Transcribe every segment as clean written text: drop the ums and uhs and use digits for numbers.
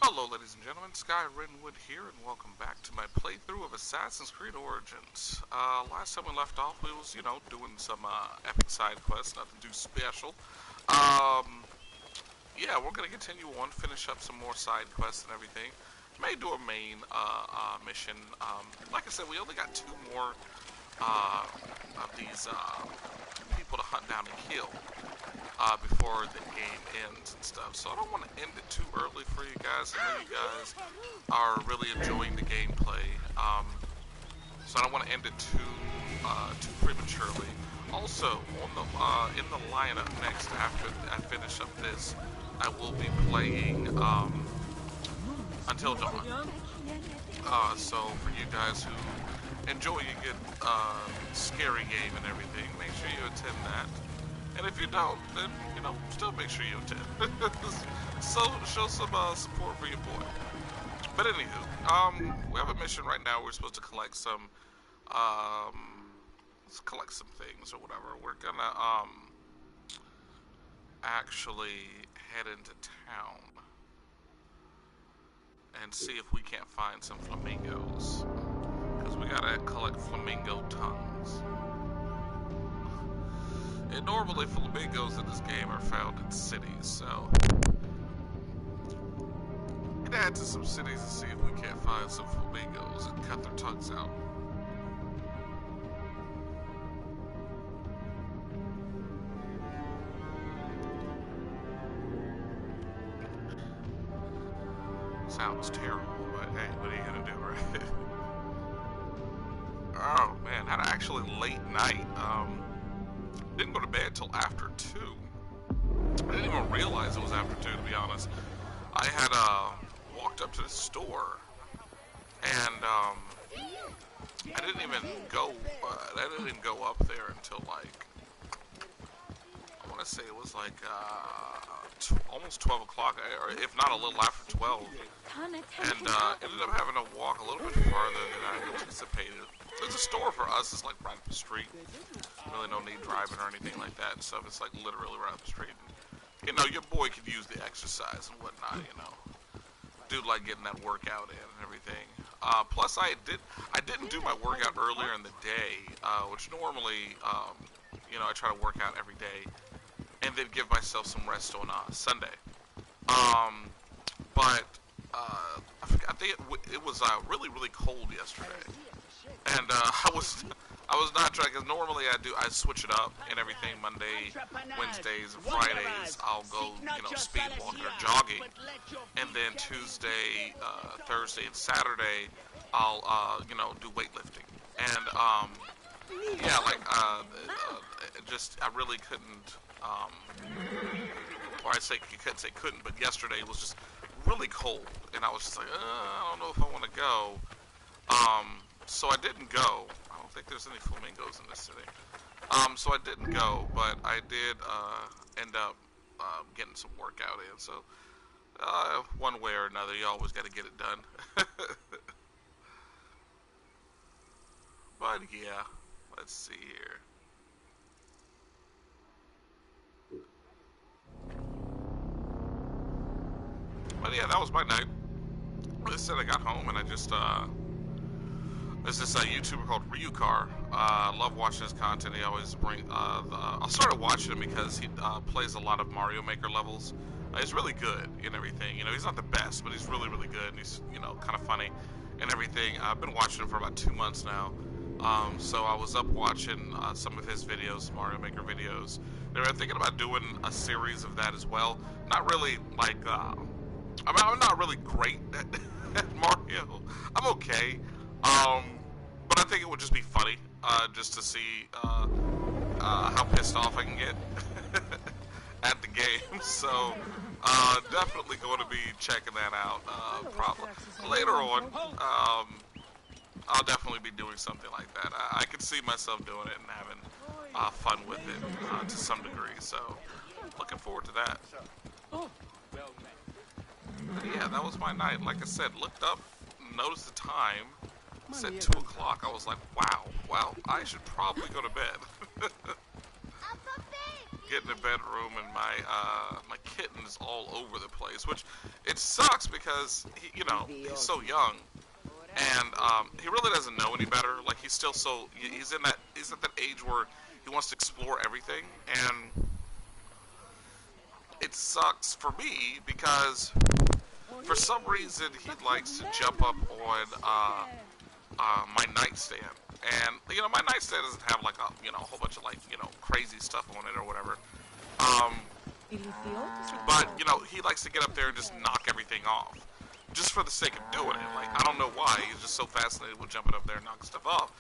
Hello ladies and gentlemen, Sky Renwood here, and welcome back to my playthrough of Assassin's Creed Origins. Last time we left off, we was, doing some epic side quests, nothing too special. Yeah, we're gonna continue on, finish up some more side quests and everything. May do a main mission. Like I said, we only got two more of these people to hunt down and kill before the game ends and stuff. So I don't want to end it too early for you guys. I know you guys are really enjoying the gameplay, so I don't want to end it too prematurely. Also, on the in the lineup next, after I finish up this, I will be playing Until Dawn. So for you guys who enjoy a good scary game and everything, make sure you attend that. And if you don't, then, still make sure you attend. So, show some support for your boy. But anywho, we have a mission right now. We're supposed to collect some, let's collect some things or whatever. We're gonna, actually head into town and see if we can't find some flamingos. Because we gotta collect flamingo tongues. And normally flamingos in this game are found in cities, so we're gonna head to some cities and see if we can't find some flamingos and cut their tongues out. Sounds terrible, but hey, what are you gonna do, right? Oh man, had actually late night. Didn't go to bed till after 2. I didn't even realize it was after 2, to be honest. I had walked up to the store, and I didn't even go. I didn't go up there until like, I want to say it was like almost 12 o'clock, or if not a little after 12. And ended up having to walk a little bit farther than I anticipated. There's a store for us, it's like right up the street. Really no need driving or anything like that and stuff. It's like literally right up the street. And, your boy could use the exercise and whatnot, Dude like getting that workout in and everything. Plus I didn't do my workout earlier in the day, which normally, I try to work out every day and then give myself some rest on Sunday. But I think it was really, really cold yesterday. And I was not trying, because normally I switch it up and everything. Monday, Wednesdays, and Fridays I'll go speed walking or jogging, and then Tuesday, Thursday, and Saturday I'll do weightlifting. And yeah, like just I really couldn't, or I could say couldn't, but yesterday was just really cold, and I was just like, I don't know if I want to go. So I didn't go. I don't think there's any flamingos in this city. So I didn't go, but I did end up getting some workout in. So one way or another, you always got to get it done. But yeah, let's see here. But yeah, that was my night. Like I said, I got home and I just there's this YouTuber called Ryukar. I love watching his content. He always I started watching him because he plays a lot of Mario Maker levels. He's really good in everything. He's not the best, but he's really, really good. And he's, kind of funny and everything. I've been watching him for about 2 months now. So I was up watching some of his videos, Mario Maker videos. They were thinking about doing a series of that as well. Not really like, I'm not really great at Mario. I'm okay. But I think it would just be funny, just to see, how pissed off I can get at the game. So, definitely going to be checking that out, probably later on. I'll definitely be doing something like that. I could see myself doing it and having, fun with it, to some degree. So, looking forward to that. Yeah, that was my night. Like I said, looked up, noticed the time. Said 2 o'clock. I was like, wow, I should probably go to bed. Get in the bedroom and my kittens all over the place, which it sucks because he's so young, and he really doesn't know any better. Like he's at that age where he wants to explore everything, and it sucks for me because for some reason he likes to jump up on my nightstand, and my nightstand doesn't have like a whole bunch of like crazy stuff on it or whatever. Um, but he likes to get up there and just knock everything off, just for the sake of doing it. Like I don't know why he's just so fascinated with jumping up there and knocking stuff off.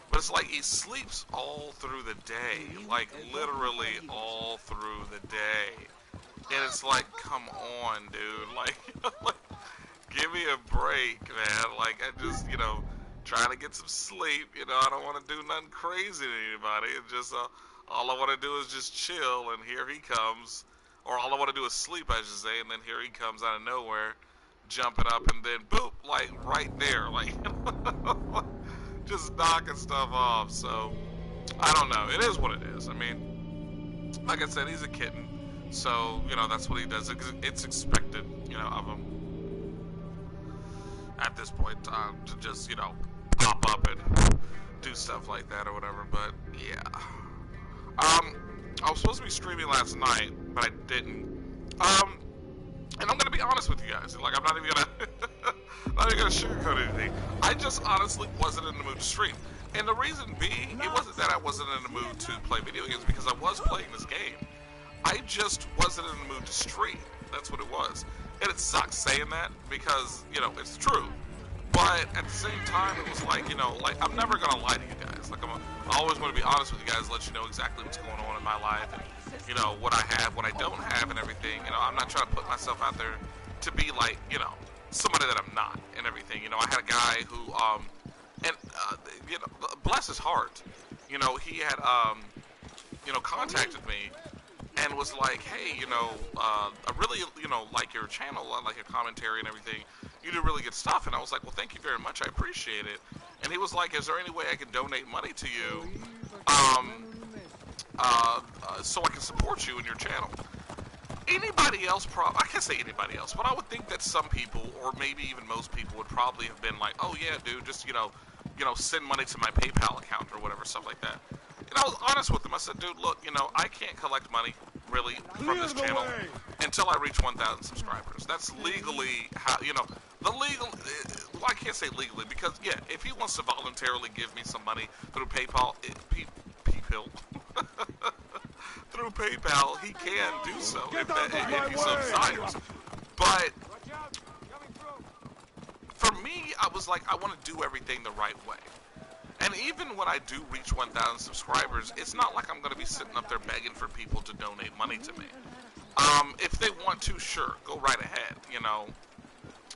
But it's like he sleeps all through the day, like literally all through the day. And it's like, come on, dude, like, like give me a break, man. Like I just, trying to get some sleep. I don't want to do nothing crazy to anybody. It's just all I want to do is just chill, and here he comes. Or all I want to do is sleep, I should say, and then here he comes out of nowhere, jumping up, and then boop, like right there, like just knocking stuff off. So I don't know. It is what it is. I mean, like I said, he's a kitten, so that's what he does. It's expected, of him at this point to just pop up and do stuff like that or whatever. But yeah, I was supposed to be streaming last night, but I didn't. And I'm gonna be honest with you guys. Like I'm not even gonna sugarcoat anything. I just honestly wasn't in the mood to stream. And the reason being, it wasn't that I wasn't in the mood to play video games, because I was playing this game. I just wasn't in the mood to stream. That's what it was. And it sucks saying that because, it's true. But at the same time, it was like, like I'm never gonna lie to you guys. Like I always want to be honest with you guys, let you know exactly what's going on in my life, and what I have, what I don't have, and everything. I'm not trying to put myself out there to be like, somebody that I'm not, and everything. I had a guy who, bless his heart, he had, contacted me and was like, hey, I really, like your channel, I like your commentary and everything. You do really good stuff. And I was like, well, thank you very much. I appreciate it. And he was like, is there any way I can donate money to you, so I can support you in your channel? Anybody else, I can't say anybody else, but I would think that some people, or maybe even most people, would probably have been like, oh yeah, dude, just, send money to my PayPal account or whatever, stuff like that. And I was honest with him. I said, dude, look, I can't collect money, really, from this channel until I reach 1,000 subscribers. That's legally how, the legal, well, I can't say legally, because, yeah, if he wants to voluntarily give me some money through PayPal, through PayPal, he can do so if he so desires. But for me, I was like, I want to do everything the right way. And even when I do reach 1,000 subscribers, it's not like I'm going to be sitting up there begging for people to donate money to me. If they want to, sure, go right ahead,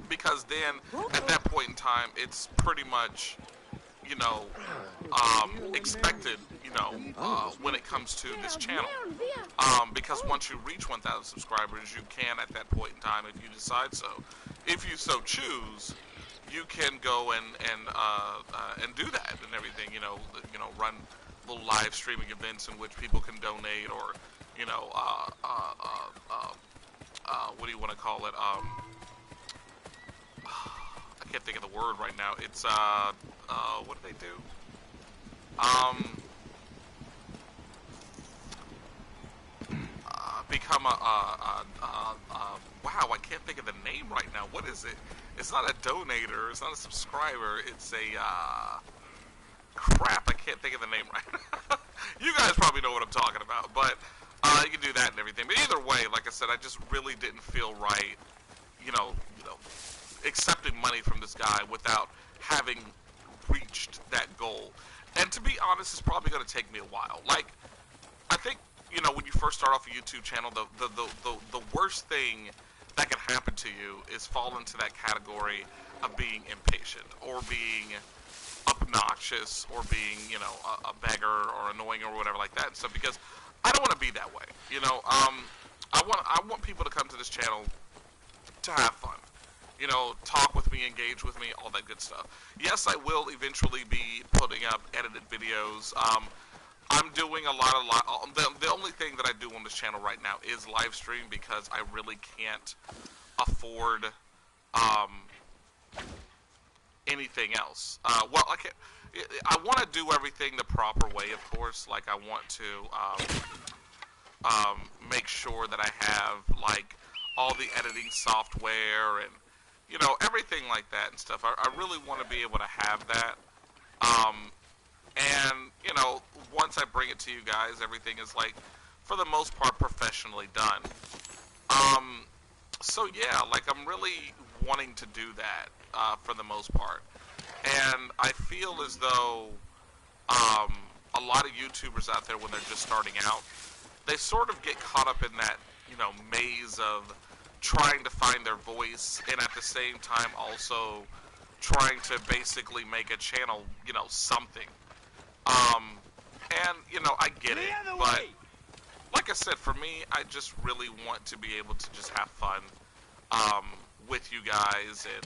because then at that point in time, it's pretty much, expected, when it comes to this channel. Because once you reach 1,000 subscribers, you can, at that point in time, if you decide so, if you so choose, you can go and do that and everything. Run little live streaming events in which people can donate, or what do you want to call it? I can't think of the word right now. It's what do they do? Become wow, I can't think of the name right now. What is it? It's not a donator, it's not a subscriber, it's a, crap, I can't think of the name right now. You guys probably know what I'm talking about, but, you can do that and everything. But either way, like I said, I just really didn't feel right, accepting money from this guy without having reached that goal. And to be honest, it's probably going to take me a while. Like, I think, when you first start off a YouTube channel, the worst thing that can happen to you is fall into that category of being impatient, or being obnoxious, or being, a beggar, or annoying, or whatever like that and stuff, because I don't want to be that way, I want people to come to this channel to have fun, talk with me, engage with me, all that good stuff. Yes, I will eventually be putting up edited videos, I'm doing the only thing that I do on this channel right now is live stream because I really can't afford um, anything else. Well, I want to do everything the proper way, of course. Like, I want to make sure that I have, like, all the editing software and, you know, everything like that and stuff. I really want to be able to have that. And, you know, once I bring it to you guys, everything is, like, for the most part, professionally done. So, yeah, like, I'm really wanting to do that for the most part. And I feel as though a lot of YouTubers out there, when they're just starting out, they sort of get caught up in that, you know, maze of trying to find their voice and at the same time also trying to basically make a channel, you know, something. And, you know, I get it, but like I said, for me, I just really want to be able to just have fun with you guys and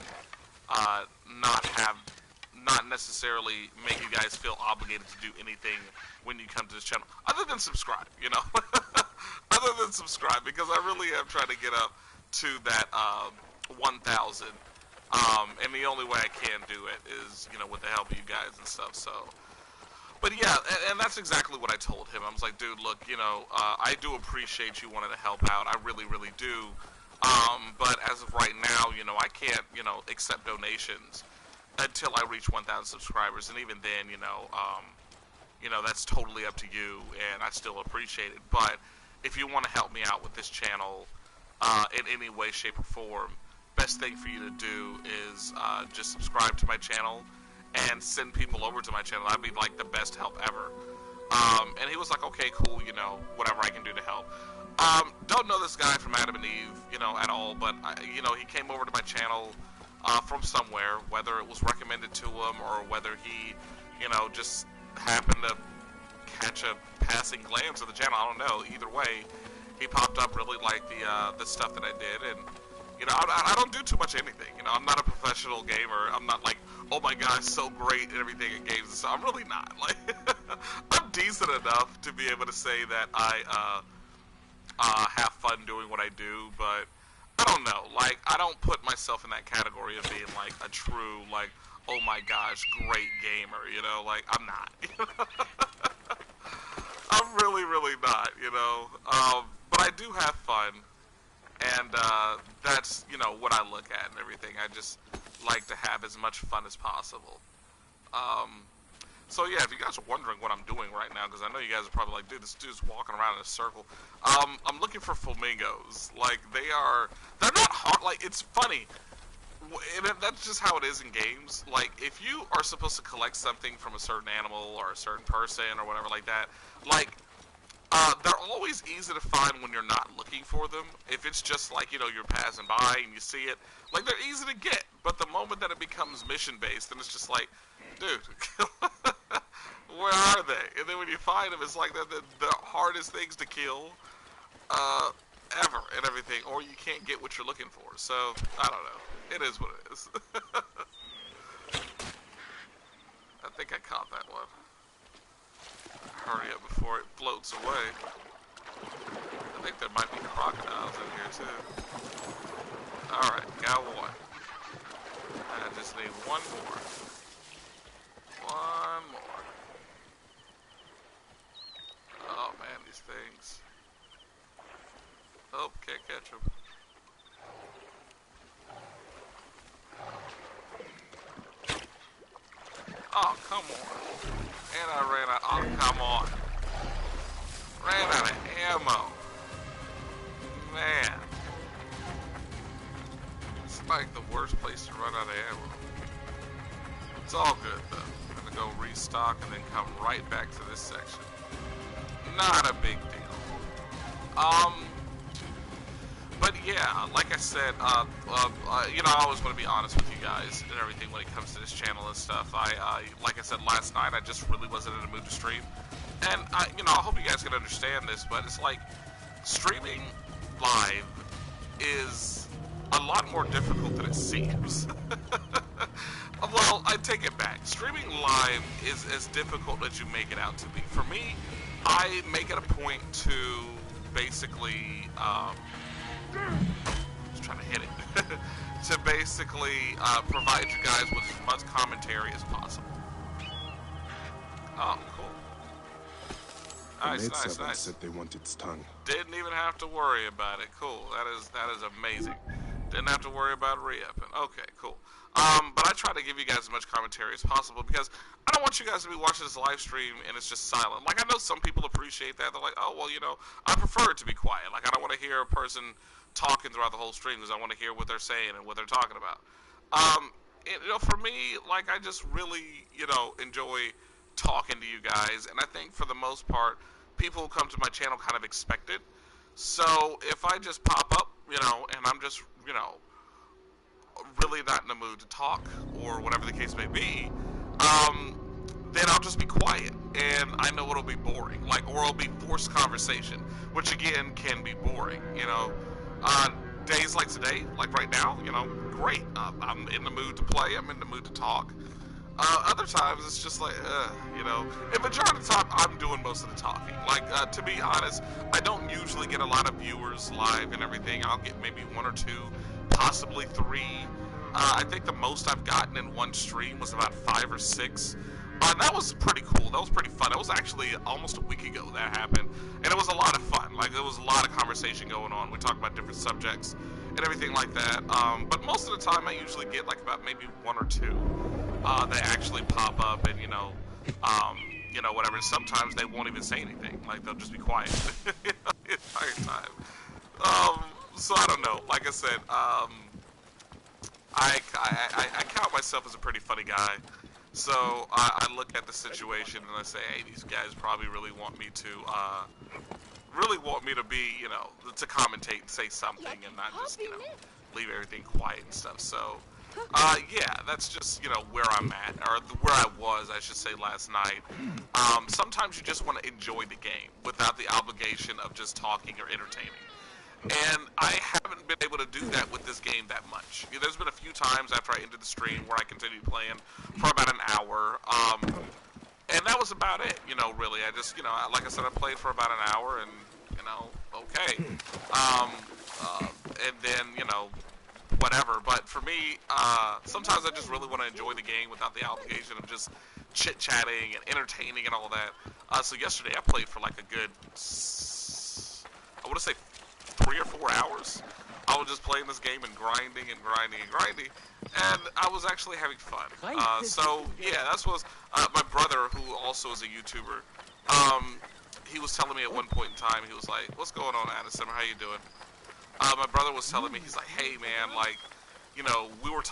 not necessarily make you guys feel obligated to do anything when you come to this channel, other than subscribe, you know, other than subscribe, because I really am trying to get up to that 1,000, and the only way I can do it is, you know, with the help of you guys and stuff, so. But yeah, and that's exactly what I told him. I was like, dude, look, you know, I do appreciate you wanting to help out. I really, really do. But as of right now, you know, I can't, you know, accept donations until I reach 1,000 subscribers. And even then, you know, that's totally up to you, and I still appreciate it. But if you want to help me out with this channel in any way, shape, or form, best thing for you to do is just subscribe to my channel and send people over to my channel. That'd be like the best help ever. And he was like, okay, cool, you know, whatever I can do to help. Don't know this guy from Adam and Eve, you know, at all, but, you know, he came over to my channel from somewhere, whether it was recommended to him or whether he, you know, just happened to catch a passing glance of the channel. I don't know. Either way, he popped up, really liked the stuff that I did, and, you know, I don't do too much anything. You know, I'm not a professional gamer. I'm not like, oh my gosh, so great at everything at games. So I'm really not. Like, I'm decent enough to be able to say that I have fun doing what I do, but I don't know. Like, I don't put myself in that category of being like a true, like, oh my gosh, great gamer. You know, like, I'm not. I'm really, really not. You know, but I do have fun. And that's, you know, what I look at and everything. I just like to have as much fun as possible. So yeah, if you guys are wondering what I'm doing right now, because I know you guys are probably like, dude, this dude's walking around in a circle. I'm looking for flamingos. Like, they're not hard. Like, it's funny. And that's just how it is in games. Like, if you are supposed to collect something from a certain animal or a certain person or whatever like that, like, they're always easy to find when you're not looking for them. If it's just like, you know, you're passing by and you see it, like, they're easy to get. But the moment that it becomes mission-based, then it's just like, dude, where are they? And then when you find them, it's like the hardest things to kill ever and everything, or you can't get what you're looking for. So, I don't know. It is what it is. I think I caught that one. Hurry up before it floats away. I think there might be crocodiles in here too. Alright, got one. I just need one more. One more. Oh man, these things. Oh, can't catch them. Oh, come on. And I ran out. Oh, come on. Ran out of ammo. Man. It's like the worst place to run out of ammo. It's all good, though. I'm gonna go restock and then come right back to this section. Not a big deal. But yeah, like I said, you know, I always want to be honest with you guys and everything when it comes to this channel and stuff. Like I said last night, I just really wasn't in the mood to stream. And, you know, I hope you guys can understand this, but it's like, streaming live is a lot more difficult than it seems. Well, well, I take it back. Streaming live is as difficult as you make it out to be. For me, I make it a point to basically, just trying to hit it, to basically provide you guys with as much commentary as possible. Oh, cool. Nice. Said they want its tongue. Didn't even have to worry about it. Cool. That is amazing. Didn't have to worry about re-upping. Okay, cool. But I try to give you guys as much commentary as possible because I don't want you guys to be watching this live stream and it's just silent. Like, I know some people appreciate that. They're like, oh, well, you know, I prefer it to be quiet. Like, I don't want to hear a person talking throughout the whole stream because I want to hear what they're saying and what they're talking about. You know, for me, like, I just really, you know, enjoy talking to you guys. And I think for the most part, people who come to my channel kind of expect it. So if I just pop up, you know, and I'm just, you know, really not in the mood to talk or whatever the case may be, then I'll just be quiet and I know it'll be boring, like, or it'll be forced conversation, which again can be boring, you know. Days like today, like right now, you know, great. I'm in the mood to play, I'm in the mood to talk. Other times it's just like, you know, and majority of the time I'm doing most of the talking. Like, to be honest, I don't usually get a lot of viewers live and everything. I'll get maybe 1 or 2, possibly 3. I think the most I've gotten in one stream was about 5 or 6. That was pretty cool. That was pretty fun. It was actually almost a week ago that happened, and it was a lot of fun. Like, there was a lot of conversation going on. We talked about different subjects and everything like that. But most of the time, I usually get like about maybe 1 or 2 that actually pop up, and you know, whatever. Sometimes they won't even say anything. Like, they'll just be quiet the entire time. So I don't know. Like I said, I count myself as a pretty funny guy. So I look at the situation and I say, hey, these guys probably really want me to be, you know, to commentate and say something and not just, you know, leave everything quiet and stuff. So, yeah, that's just, you know, where I'm at, or where I was, I should say, last night. Sometimes you just want to enjoy the game without the obligation of just talking or entertaining. And I haven't been able to do that with this game that much. You know, there's been a few times after I ended the stream where I continued playing for about an hour, and that was about it, you know, really. I just, you know, like I said, I played for about an hour, and, you know, okay. And then, you know, whatever. But for me, sometimes I just really want to enjoy the game without the obligation of just chit-chatting and entertaining and all that. So yesterday I played for like a good, I want to say 3 or 4 hours. I was just playing this game and grinding, and I was actually having fun. So yeah, that's was my brother, who also is a YouTuber. He was telling me at one point in time, he was like, "What's going on, Addison? How you doing?" My brother was telling me, he's like, "Hey man, like, you know, we were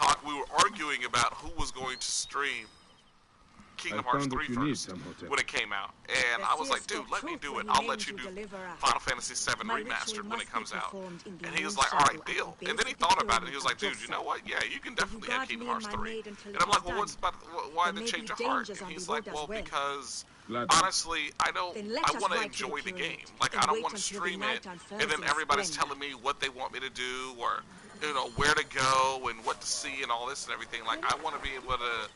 arguing about who was going to stream Kingdom Hearts 3 first when it came out, and I was like, dude, let me do it. I'll let you do Final Fantasy VII Remastered when it comes out. And he was like, all right, deal. And then he thought about it, and he was like, dude, you know what? Yeah, you can definitely have Kingdom Hearts 3. And I'm like, well, why the change of heart? And he's like, well, because honestly, I want to enjoy the game. Like, I don't want to stream it, and then everybody's telling me what they want me to do, or, you know, where to go, and what to see, and all this and everything. Like, I want to be able to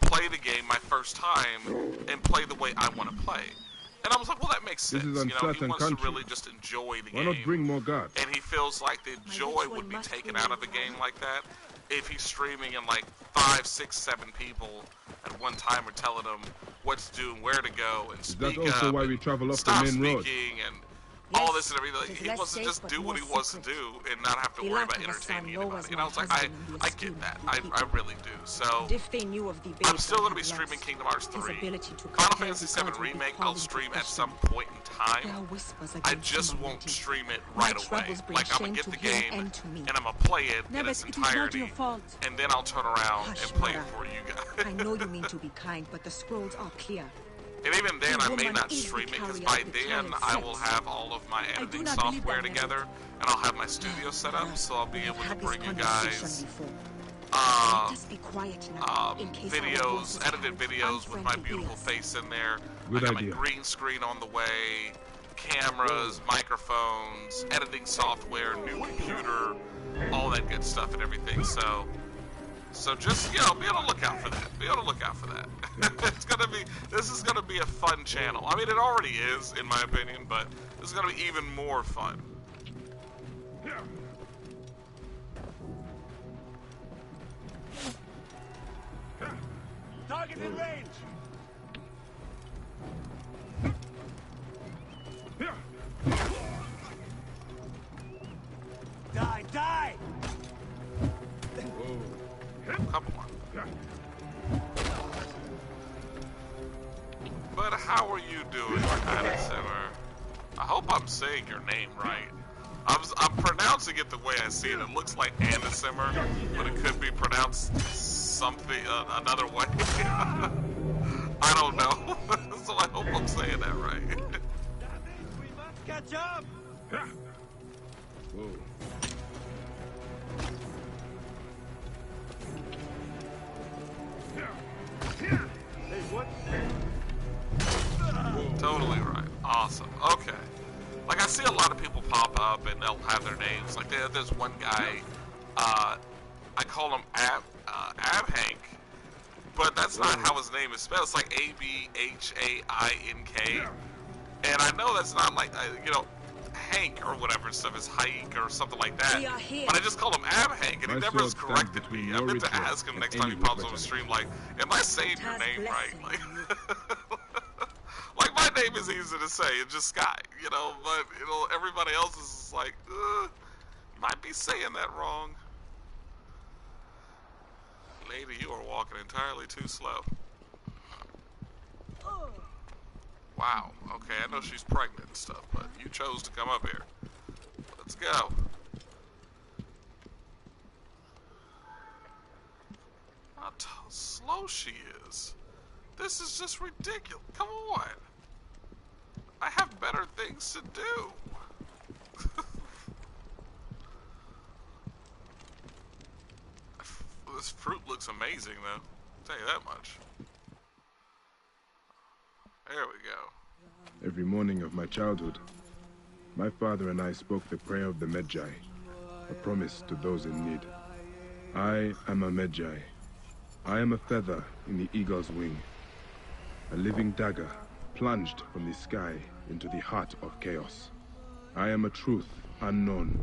play the game my first time and play the way I want to play. And I was like, well, that makes sense. You know, he wants to really just enjoy the game. Why not bring more guards? And he feels like the joy would be taken out of a game like that if he's streaming and like 5, 6, 7 people at one time are telling him what to do and where to go and speak up. That's also why we travel up the main road. And all this and everything. Like, he wants to just do what he wants to do and not have to worry about entertaining anybody. And I was like, I get that. I really do. So I'm still going to be streaming Kingdom Hearts 3. Final Fantasy VII Remake I'll stream at some point in time. I just won't stream it right away. Like, I'm going to get the game and I'm going to play it in its entirety, and then I'll turn around and play it for you guys. I know you mean to be kind, but the scrolls are clear. And even then, I may not stream it, because by then I will have all of my editing software together, and I'll have my studio set up, so I'll be able to bring you guys videos, edited videos with my beautiful face in there. I got my green screen on the way, cameras, microphones, editing software, new computer, all that good stuff and everything. So So just, you know, be on the lookout for that. Be on the lookout for that. This is gonna be a fun channel. I mean, it already is, in my opinion, but this is gonna be even more fun. Target in range. Die, die! Couple more. But how are you doing, Simmer? I hope I'm saying your name right. I'm pronouncing it the way I see it. It looks like Simmer, but it could be pronounced something another way. I don't know. So I hope I'm saying that right. We must catch up. Whoa. Hey, what? Totally right. Awesome. Okay. Like, I see a lot of people pop up and they'll have their names. Like, there's one guy, I call him Abhank, but that's not how his name is spelled. It's like Abhaink. And I know that's not like, you know, Hank or whatever stuff is Hike or something like that. But I just call him Abhank, and he never has corrected me. I meant to ask him next time he pops on the stream, like, am I saying your name right? Like, like, my name is easy to say, it's just Sky, you know, but, you know, everybody else is just like, might be saying that wrong. Lady, you are walking entirely too slow. Wow, okay, I know she's pregnant and stuff, but you chose to come up here. Let's go. How slow she is. This is just ridiculous. Come on. I have better things to do. This fruit looks amazing, though. I'll tell you that much. There we go. Every morning of my childhood, my father and I spoke the prayer of the Magi, a promise to those in need. I am a Magi. I am a feather in the eagle's wing, a living dagger plunged from the sky into the heart of chaos. I am a truth unknown,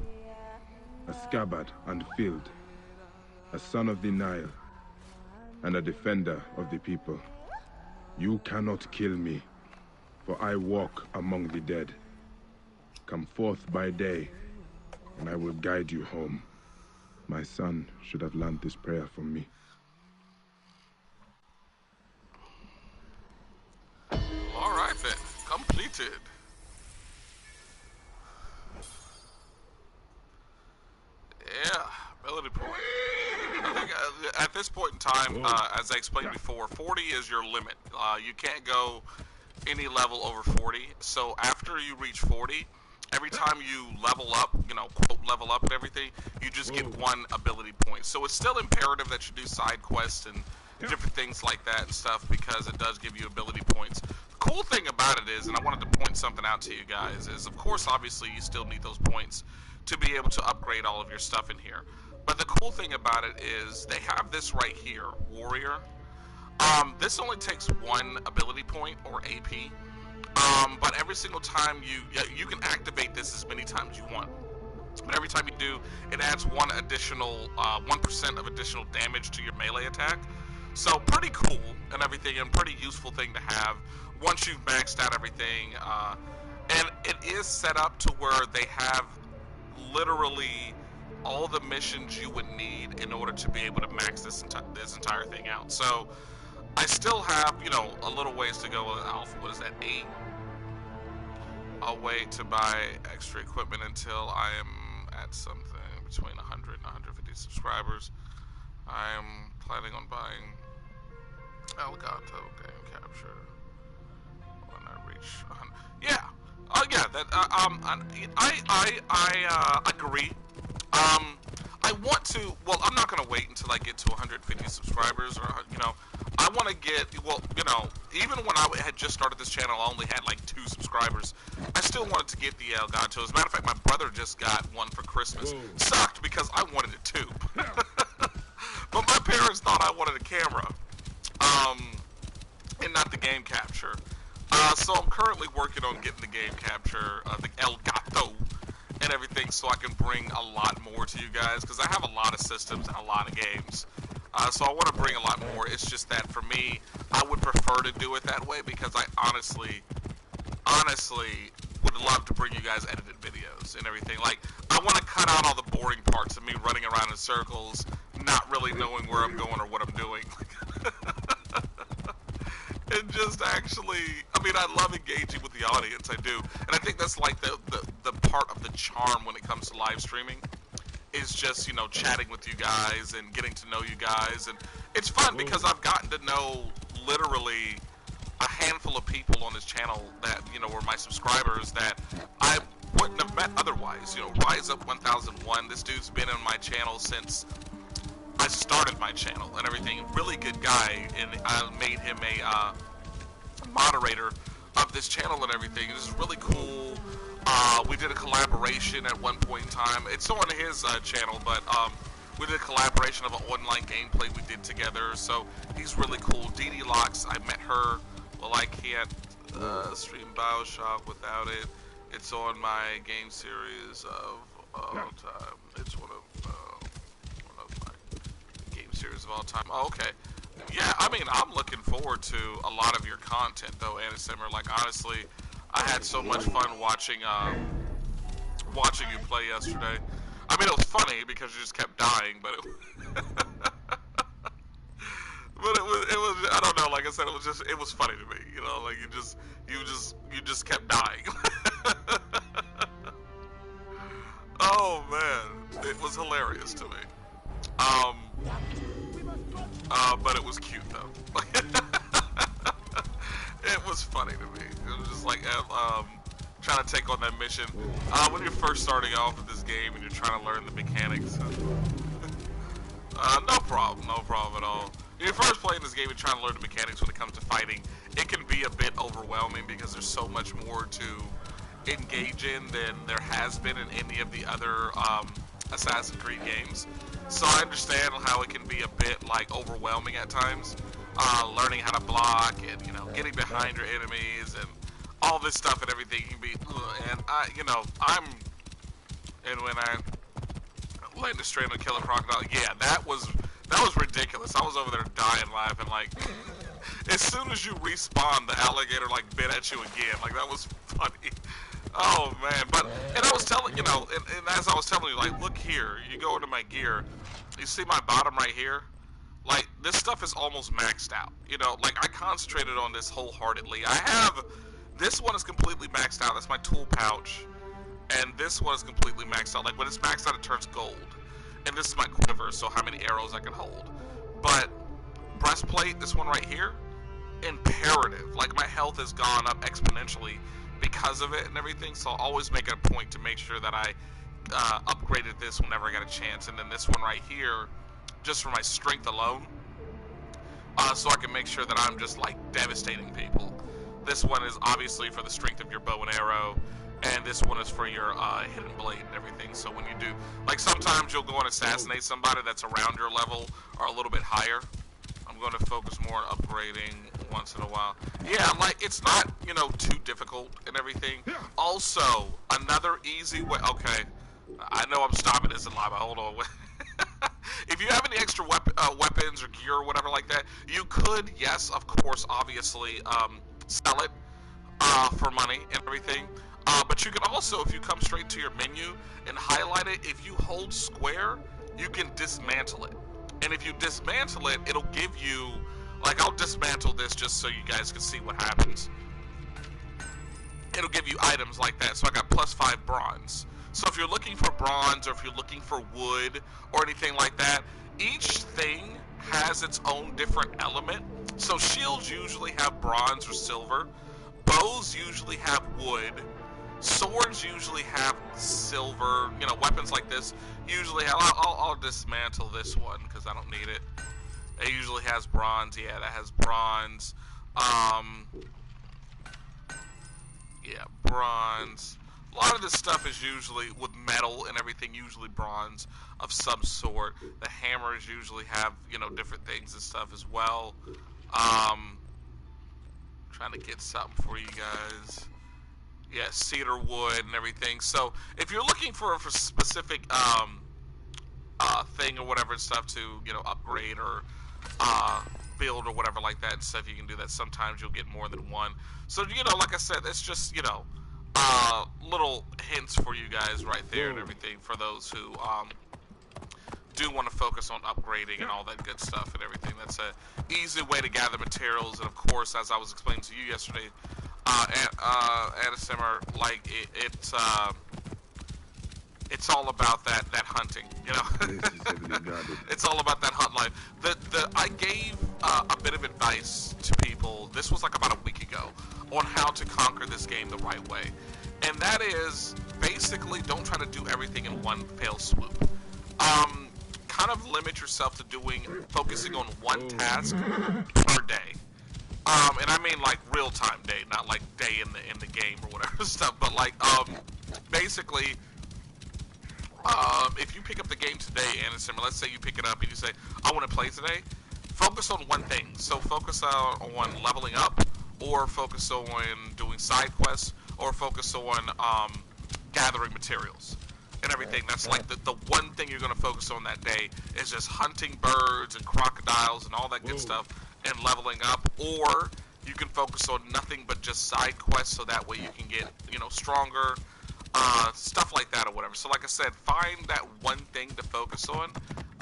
a scabbard unfilled, a son of the Nile, and a defender of the people. You cannot kill me, for I walk among the dead. Come forth by day, and I will guide you home. My son should have learned this prayer from me. All right then, completed. Yeah, ability point. I think at this point in time, as I explained before, 40 is your limit. You can't go any level over 40. So after you reach 40, every time you level up, you know, quote, level up and everything, you just get one ability point. So it's still imperative that you do side quests and different things like that and stuff, because it does give you ability points. The cool thing about it is, and I wanted to point something out to you guys, is of course, obviously, you still need those points to be able to upgrade all of your stuff in here. But the cool thing about it is they have this right here, Warrior. This only takes one ability point, or AP. But every single time you can activate this as many times you want. But every time you do, it adds 1% of additional damage to your melee attack. So pretty cool and everything, and pretty useful thing to have once you've maxed out everything. And it is set up to where they have literally all the missions you would need in order to be able to max this entire thing out. So I still have, you know, a little ways to go with Alpha. What is that, 8? I'll wait to buy extra equipment until I am at something between 100 and 150 subscribers. I am planning on buying Elgato game capture when I reach 100. Yeah. Oh yeah. That. I agree. I want to. Well, I'm not gonna wait until I get to 150 subscribers, or you know, I want to get. Well, you know, even when I had just started this channel, I only had like 2 subscribers. I still wanted to get the Elgato. As a matter of fact, my brother just got one for Christmas. Sucked because I wanted it too. But my parents so I'm currently working on getting the game capture, the El Gato, and everything, so I can bring a lot more to you guys, because I have a lot of systems and a lot of games. So I want to bring a lot more. It's just that for me, I would prefer to do it that way, because I honestly would love to bring you guys edited videos and everything. Like, I want to cut out all the boring parts of me running around in circles, not really knowing where I'm going or what I'm doing. And just actually, I mean, I love engaging with the audience, I do. And I think that's like the part of the charm when it comes to live streaming, is just, you know, chatting with you guys and getting to know you guys. And it's fun because I've gotten to know literally a handful of people on this channel that, you know, were my subscribers that I wouldn't have met otherwise. You know, Rise Up 1001, this dude's been in my channel since I started my channel and everything. Really good guy, and I made him a moderator of this channel and everything. This is really cool. We did a collaboration at one point in time. It's on his channel, but we did a collaboration of an online gameplay we did together. So he's really cool. Dee Dee Locks, I met her. Well, I can't stream BioShock without it. It's on my game series of all time. It's one of my game series of all time. Oh, okay. Yeah, I mean, I'm looking forward to a lot of your content, though, Anasimmer. Like, honestly, I had so much fun watching you play yesterday. I mean, it was funny because you just kept dying, but it was I don't know, like I said, it was funny to me, you know, like you just kept dying. Oh man, it was hilarious to me. But it was cute though. It was funny to me. It was just like trying to take on that mission. When you're first starting off with this game and you're trying to learn the mechanics. No problem at all. When you're first playing this game and trying to learn the mechanics when it comes to fighting, it can be a bit overwhelming because there's so much more to engage in than there has been in any of the other Assassin's Creed games. So I understand how it can be a bit like overwhelming at times. Learning how to block and, you know, getting behind your enemies and all this stuff and everything can be, and when I landed straight on Killer Crocodile, yeah, that was ridiculous. I was over there dying laughing, like, as soon as you respawn, the alligator, like, bit at you again, like, that was funny. Oh, man, and I was telling, you know, and as I was telling you, like, look here, you go into my gear, you see my bottom right here? Like, this stuff is almost maxed out, you know, like, I concentrated on this wholeheartedly. This one is completely maxed out, that's my tool pouch, and this one is completely maxed out. Like, when it's maxed out, it turns gold. And this is my quiver, so how many arrows I can hold. But breastplate, this one right here, imperative. Like, my health has gone up exponentially because of it and everything, so I'll always make it a point to make sure that I upgraded this whenever I got a chance. And then this one right here, just for my strength alone, so I can make sure that I'm just, like, devastating people. This one is obviously for the strength of your bow and arrow, and this one is for your hidden blade and everything. So when you do, like, sometimes you'll go and assassinate somebody that's around your level or a little bit higher. I'm going to focus more on upgrading once in a while. Yeah, like, it's not, you know, too difficult and everything. Also, another easy way, okay, I know I'm stopping this in live, hold on. If you have any extra weapons or gear or whatever like that, you could, yes, of course, obviously, sell it for money and everything. But you can also, if you come straight to your menu and highlight it, if you hold square, you can dismantle it. And if you dismantle it, it'll give you, like, I'll dismantle this just so you guys can see what happens. It'll give you items like that. So I got +5 bronze. So if you're looking for bronze or if you're looking for wood or anything like that, each thing has its own different element. So shields usually have bronze or silver. Bows usually have wood. Swords usually have silver. You know, weapons like this usually have... I'll dismantle this one because I don't need it. It usually has bronze. Yeah, that has bronze. Yeah, bronze. A lot of this stuff is usually with metal and everything, usually bronze of some sort. The hammers usually have, you know, different things and stuff as well. Trying trying to get something for you guys. Yeah, cedar wood and everything. So if you're looking for a specific thing or whatever and stuff to, you know, upgrade or build or whatever like that and stuff, you can do that. Sometimes you'll get more than one. So, you know, like I said, it's just, you know, little hints for you guys right there and everything for those who do want to focus on upgrading and all that good stuff and everything. That's a easy way to gather materials. And of course, as I was explaining to you yesterday, Anasimmer, like it's all about that hunting, you know. It's all about that hunt life. I gave a bit of advice to people. This was like about a week ago on how to conquer this game the right way, and that is basically don't try to do everything in one fell swoop. Kind of limit yourself to focusing on one task per day. And I mean like real time day, not like day in the game or whatever stuff, but like basically. If you pick up the game today, Anderson, let's say you pick it up and you say, I want to play today, focus on one thing. So focus on leveling up, or focus on doing side quests, or focus on gathering materials and everything. That's like the one thing you're going to focus on that day is just hunting birds and crocodiles and all that good stuff and leveling up. Or you can focus on nothing but just side quests, so that way you can get, you know, stronger, stuff like that or whatever. So like I said, find that one thing to focus on.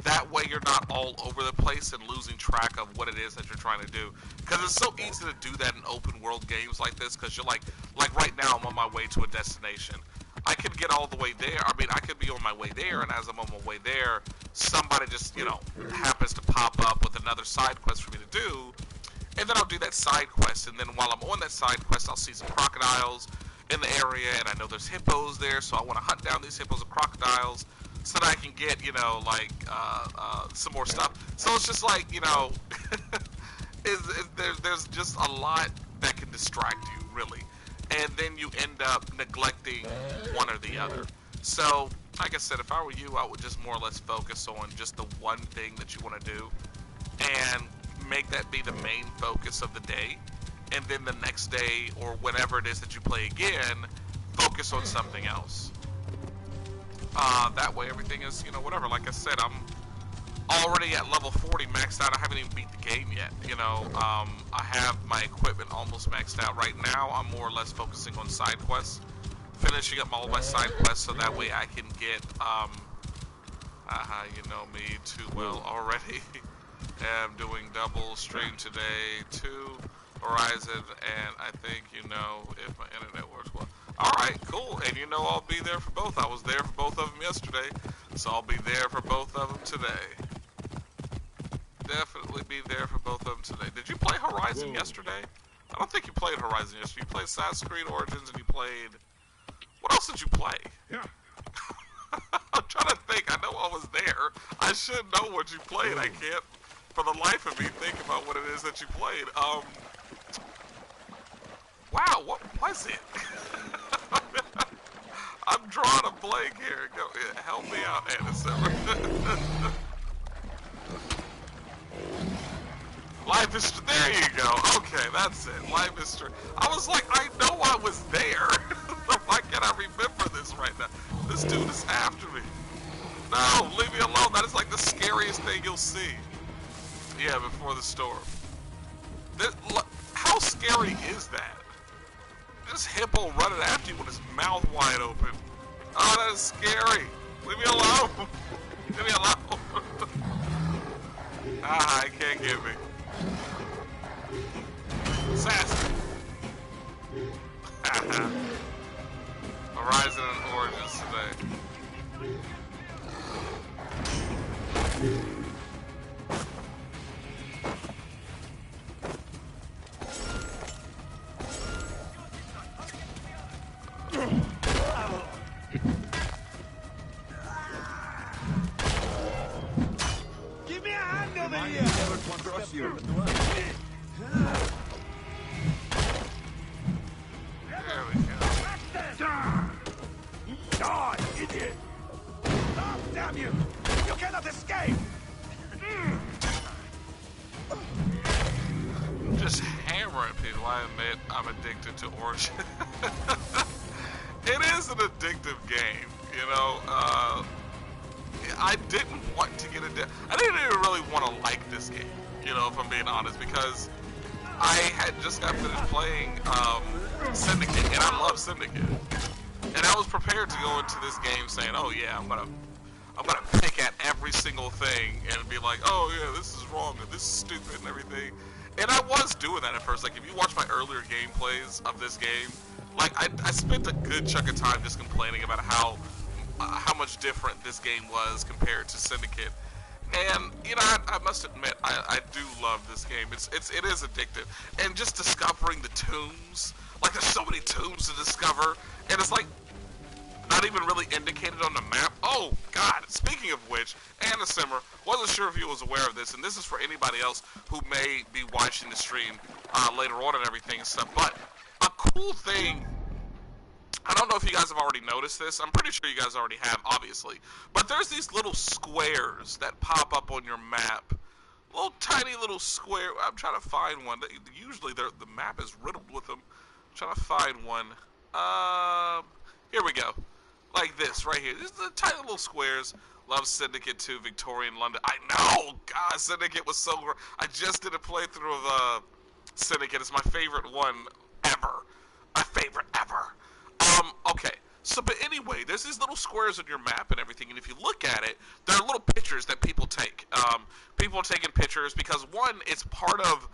That way you're not all over the place and losing track of what it is that you're trying to do. Because it's so easy to do that in open world games like this, because you're like right now I'm on my way to a destination. I could get all the way there. I mean, I could be on my way there, and as I'm on my way there, somebody just, you know, happens to pop up with another side quest for me to do, and then I'll do that side quest, and then while I'm on that side quest, I'll see some crocodiles in the area, and I know there's hippos there, so I want to hunt down these hippos and crocodiles so that I can get, you know, like, some more stuff. So it's just like, you know, there's just a lot that can distract you, really. And then you end up neglecting one or the other. So, like I said, if I were you, I would just more or less focus on just the one thing that you want to do and make that be the main focus of the day. And then the next day, or whenever it is that you play again, focus on something else. That way everything is, you know, whatever. Like I said, I'm already at level 40 maxed out. I haven't even beat the game yet. You know, I have my equipment almost maxed out. Right now, I'm more or less focusing on side quests. Finishing up all my side quests so that way I can get, you know me too well already. I'm doing double stream today to Horizon, and I think, you know, if my internet works well. Alright, cool, and you know I'll be there for both. I was there for both of them yesterday, so I'll be there for both of them today. Definitely be there for both of them today. Did you play Horizon yesterday? I don't think you played Horizon yesterday. You played Assassin's Creed Origins, and you played... What else did you play? Yeah. I'm trying to think. I know I was there. I should know what you played. I can't, for the life of me, think about what it is that you played. Wow, what was it? I'm drawing a blank here. Go, help me out, Anderson. Life is... There you go. Okay, that's it. Life is... I was like, I know I was there. Why can't I remember this right now? This dude is after me. No, leave me alone. That is like the scariest thing you'll see. Yeah, before the storm. How scary is that? This hippo running after you with his mouth wide open. Oh, that is scary. Leave me alone. Leave me alone. He can't get me. Assassin. Horizon and Origins today. Give me a hand over here! Trust you. There we go. Die, idiot! Oh, damn you! You cannot escape! I'm just hammering people. I I admit I'm addicted to Origin. It is an addictive game, you know. I didn't want to get into. I didn't even really want to like this game, you know, if I'm being honest, because I had just got finished playing Syndicate, and I love Syndicate, and I was prepared to go into this game saying, "Oh yeah, I'm gonna pick at every single thing and be like, oh yeah, this is wrong and this is stupid and everything." And I was doing that at first. Like, if you watch my earlier gameplays of this game, like I spent a good chunk of time just complaining about how much different this game was compared to Syndicate. And you know, I must admit, I do love this game. It is addictive, and just discovering the tombs. Like, there's so many tombs to discover, and it's like not even really indicated on the map. Oh God! Speaking of which, Anna Simmer, wasn't sure if you was aware of this, and this is for anybody else who may be watching the stream later on and everything and stuff. But a cool thing, I don't know if you guys have already noticed this. I'm pretty sure you guys already have, obviously. But there's these little squares that pop up on your map. Little tiny little square. I'm trying to find one. Usually the map is riddled with them. I'm trying to find one. Here we go. Like this, right here. These are the tiny little squares. Love Syndicate 2, Victorian London. I know! God, Syndicate was so great. I just did a playthrough of Syndicate. It's my favorite one ever. My favorite ever. Okay. So, but anyway, there's these little squares on your map and everything, and if you look at it, there are little pictures that people take. People are taking pictures because, one, it's part of,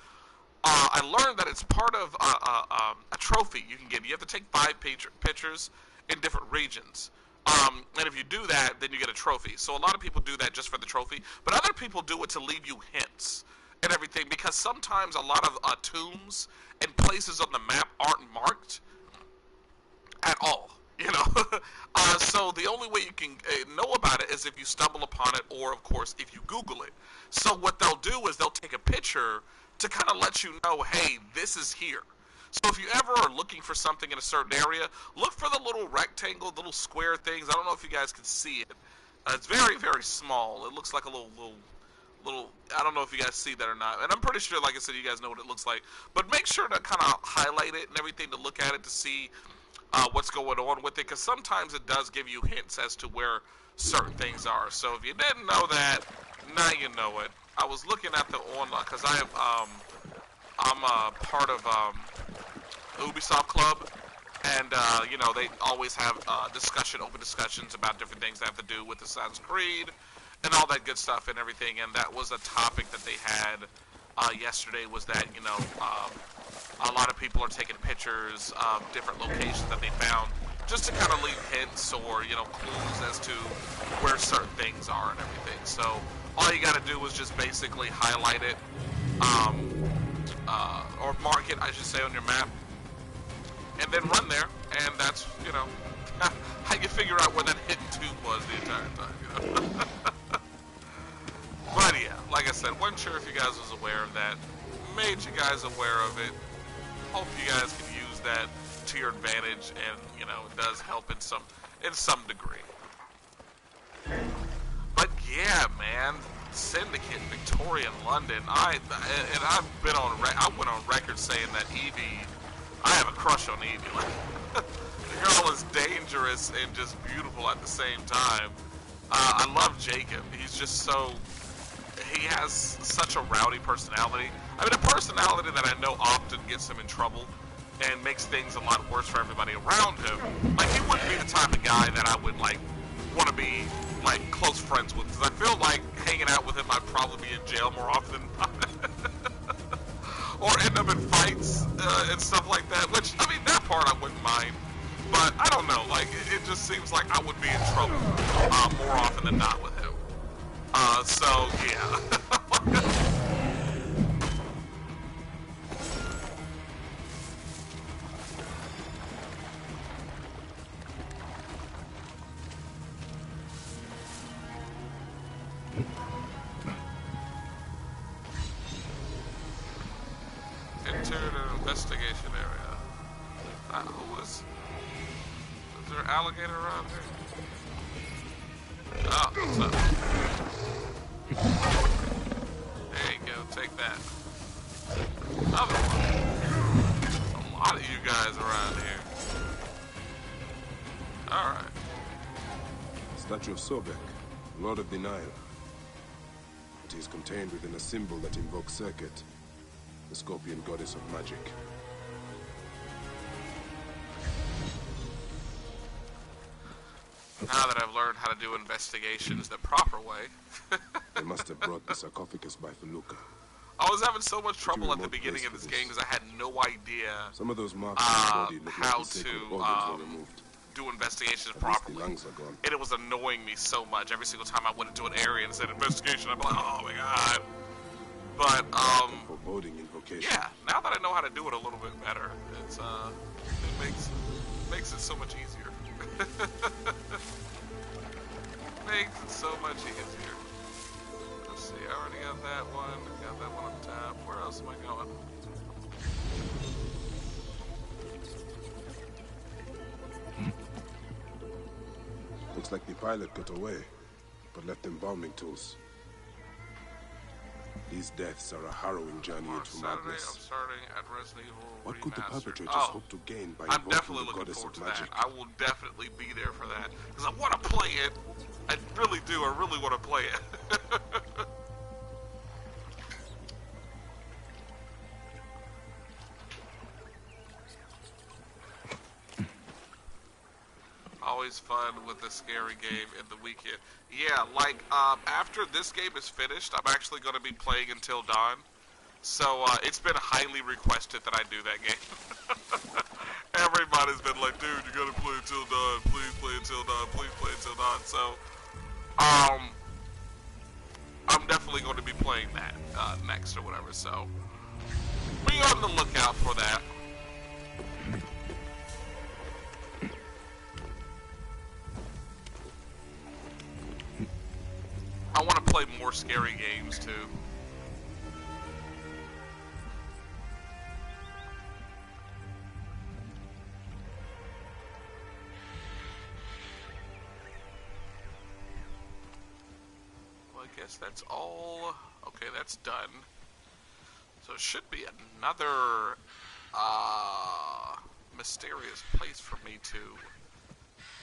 I learned that it's part of a trophy you can get. You have to take 5 pictures in different regions. And if you do that, then you get a trophy. So a lot of people do that just for the trophy, but other people do it to leave you hints and everything, because sometimes a lot of tombs and places on the map aren't marked at all, you know. So the only way you can know about it is if you stumble upon it, or of course if you Google it. So what they'll do is they'll take a picture to kind of let you know, hey, this is here. So if you ever are looking for something in a certain area, look for the little rectangle, little square things. I don't know if you guys can see it. It's very, very small. It looks like a little, I don't know if you guys see that or not. And I'm pretty sure, like I said, you guys know what it looks like. But make sure to kind of highlight it and everything to look at it to see what's going on with it. Because sometimes it does give you hints as to where certain things are. So if you didn't know that, now you know it. I was looking at the online, because I'm a part of Ubisoft Club, and you know, they always have open discussions about different things that have to do with Assassin's Creed and all that good stuff and everything. And that was a topic that they had yesterday, was that, you know, a lot of people are taking pictures of different locations that they found just to kind of leave hints or, you know, clues as to where certain things are and everything. So all you got to do is just basically highlight it, or mark it, I should say, on your map, and then run there, and that's, you know, how you figure out where that hidden tube was the entire time, you know. But yeah, like I said, wasn't sure if you guys was aware of that. Made you guys aware of it. Hope you guys can use that to your advantage, and, you know, it does help in some degree. But yeah, man, Syndicate, Victorian London. I went on record saying that Evie, I have a crush on Evie. Like, the girl is dangerous and just beautiful at the same time. I love Jacob. He's just he has such a rowdy personality. I mean, a personality that I know often gets him in trouble and makes things a lot worse for everybody around him. Like, he wouldn't be the type of guy that I would, like, want to be, like, close friends with, because I feel like hanging out with him, I'd probably be in jail more often than not. Or end up in fights and stuff like that, which, I mean, that part I wouldn't mind. But I don't know, like, it just seems like I would be in trouble more often than not with him. So, yeah. Enter the investigation area. Is there an alligator around here? Oh, what's up? There you go, take that. Another one. statue of Sobek, Lord of the Nile. It is contained within a symbol that invokes Serket, the scorpion goddess of magic. Now that I've learned how to do investigations the proper way. They must have brought the sarcophagus by Feluca. I was having so much trouble at the remote beginning place of for this this. game because I had no idea Some of those marks on the body look how like the sacred to, organs were removed. do investigations At least the properly. lungs are gone. And it was annoying me so much. Every single time I went into an area and said investigation, I'd be like, oh my god. But, Foreboding invocation. yeah, now that I know how to do it a little bit better, it's, it makes it so much easier. Makes it so much easier. Let's see, I already got that one. Got that one on top. Where else am I going? Looks like the pilot got away, but left embalming tools. These deaths are a harrowing journey On into Saturday, I'm madness. starting at Resident Evil What could the Remastered. perpetrators Oh, hope to gain by I'm invoking definitely the looking goddess forward of to magic? that. I will definitely be there for that. Because I want to play it. I really do. I really want to play it. Always fun with a scary game in the weekend. Yeah, like, after this game is finished, I'm actually going to be playing Until Dawn. So, it's been highly requested that I do that game. Everybody's been like, dude, you gotta play Until Dawn, please play Until Dawn, please play Until Dawn. So, I'm definitely going to be playing that, next or whatever, so be on the lookout for that. I want to play more scary games, too. Well, I guess that's all. Okay, that's done. So it should be another mysterious place for me to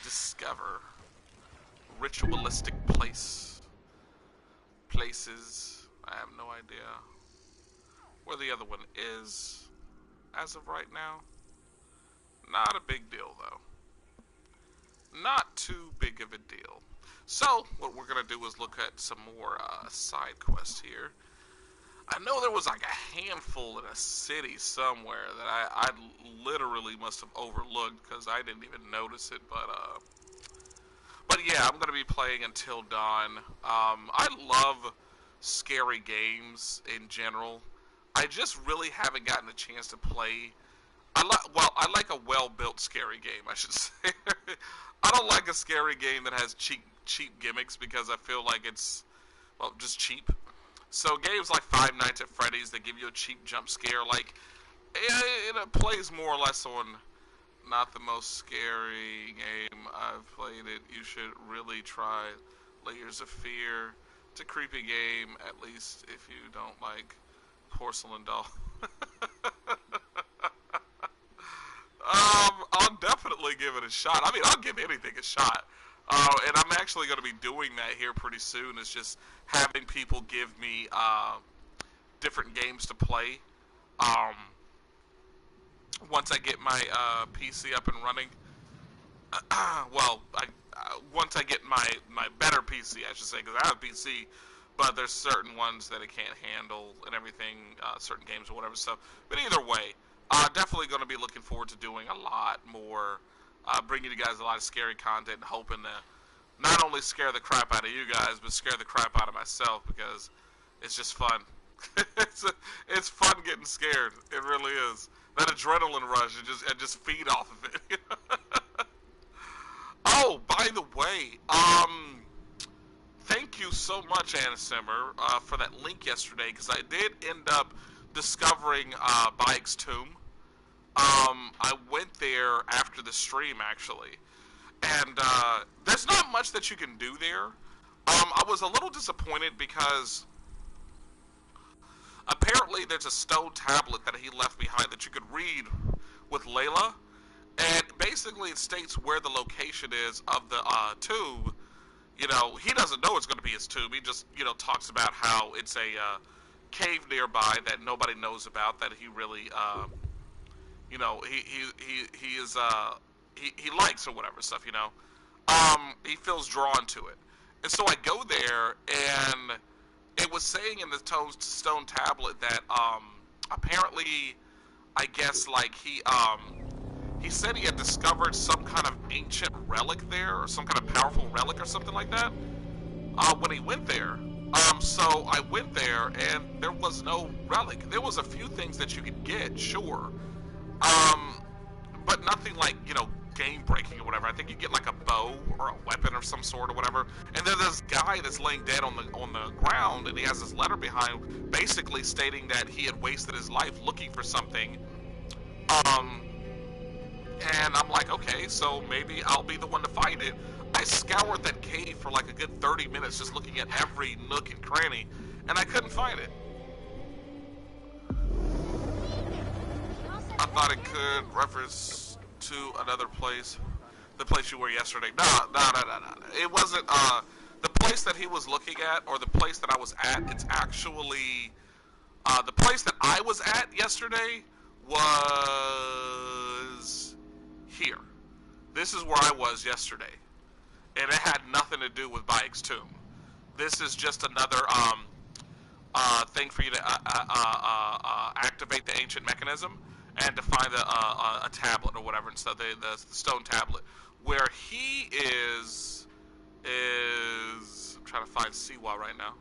discover. Ritualistic places. I have no idea where the other one is as of right now. Not a big deal, though. Not too big of a deal. So, what we're going to do is look at some more side quests here. I know there was like a handful in a city somewhere that I literally must have overlooked because I didn't even notice it, but yeah, I'm going to be playing Until Dawn. I love scary games in general. I just really haven't gotten a chance to play. I like a well-built scary game, I should say. I don't like a scary game that has cheap gimmicks because I feel like it's, well, just cheap. So games like Five Nights at Freddy's that give you a cheap jump scare, like, it plays more or less on not the most scary game I've played it. You should really try Layers of Fear. It's a creepy game, at least if you don't like Porcelain Doll. I'll definitely give it a shot. I mean, I'll give anything a shot. And I'm actually going to be doing that here pretty soon. It's just having people give me different games to play. Once I get my PC up and running, well, once I get my better PC, I should say, because I have a PC, but there's certain ones that it can't handle and everything, certain games or whatever. So, but either way, definitely going to be looking forward to doing a lot more, bringing you guys a lot of scary content, and hoping to not only scare the crap out of you guys, but scare the crap out of myself, because it's just fun. It's fun getting scared. It really is. That adrenaline rush, and just feed off of it. Oh, by the way, thank you so much, Anna Simmer, for that link yesterday, because I did end up discovering Bayek's tomb. I went there after the stream, actually, and there's not much that you can do there. I was a little disappointed because apparently there's a stone tablet that he left behind that you could read with Layla, and basically it states where the location is of the tomb, you know, he doesn't know it's going to be his tomb. He just, you know, talks about how it's a cave nearby that nobody knows about, that he really, you know, he is, he likes or whatever stuff, you know. He feels drawn to it. And so I go there, and it was saying in the stone tablet that, apparently, I guess, like, he said he had discovered some kind of ancient relic there, or some kind of powerful relic or something like that, when he went there. So I went there, and there was no relic. There was a few things that you could get, sure, but nothing like, you know, game breaking or whatever. I think you get like a bow or a weapon of some sort or whatever. And then this guy that's laying dead on the ground, and he has this letter behind, basically stating that he had wasted his life looking for something. And I'm like, okay, so maybe I'll be the one to find it. I scoured that cave for like a good 30 minutes just looking at every nook and cranny, and I couldn't find it. I thought it could reference to another place. The place you were yesterday. No. It wasn't, the place that he was looking at, or the place that I was at, it's actually, the place that I was at yesterday was here. This is where I was yesterday. And it had nothing to do with Bayek's tomb. This is just another, thing for you to, activate the ancient mechanism and to find a tablet or whatever, and so the stone tablet. Where he is I'm trying to find Siwa right now.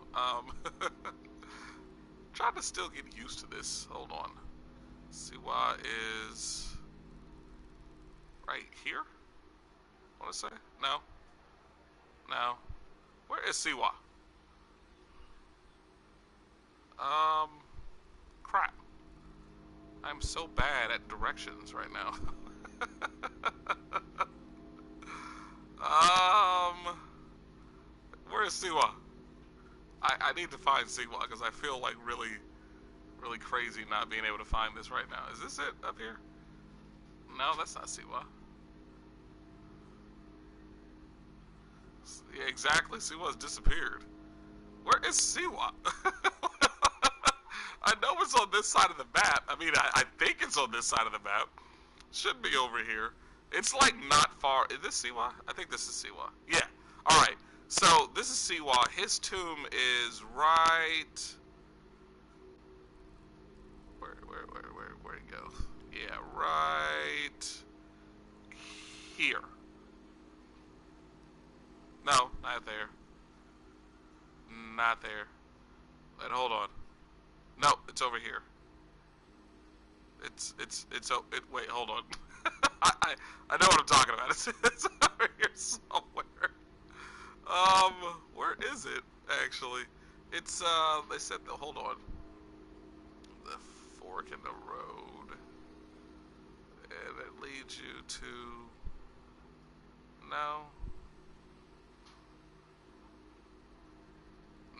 Trying to still get used to this. Hold on. Siwa is right here? I want to say? No. Where is Siwa? Crap. I'm so bad at directions right now. Where is Siwa? I need to find Siwa because I feel like really crazy not being able to find this right now. Is this it up here? No, that's not Siwa. Yeah, exactly. Siwa's disappeared. Where is Siwa? I know it's on this side of the map. I mean, I think it's on this side of the map. Should be over here. It's like not far. Is this Siwa? I think this is Siwa. Yeah. Alright. So, this is Siwa. His tomb is right... Where'd it go? Yeah, right... here. No, not there. Not there. Wait, hold on. No, it's over here. Wait, hold on. I know what I'm talking about. It's over here somewhere. Where is it, actually? It's, they said, hold on. The fork in the road. And it leads you to... No.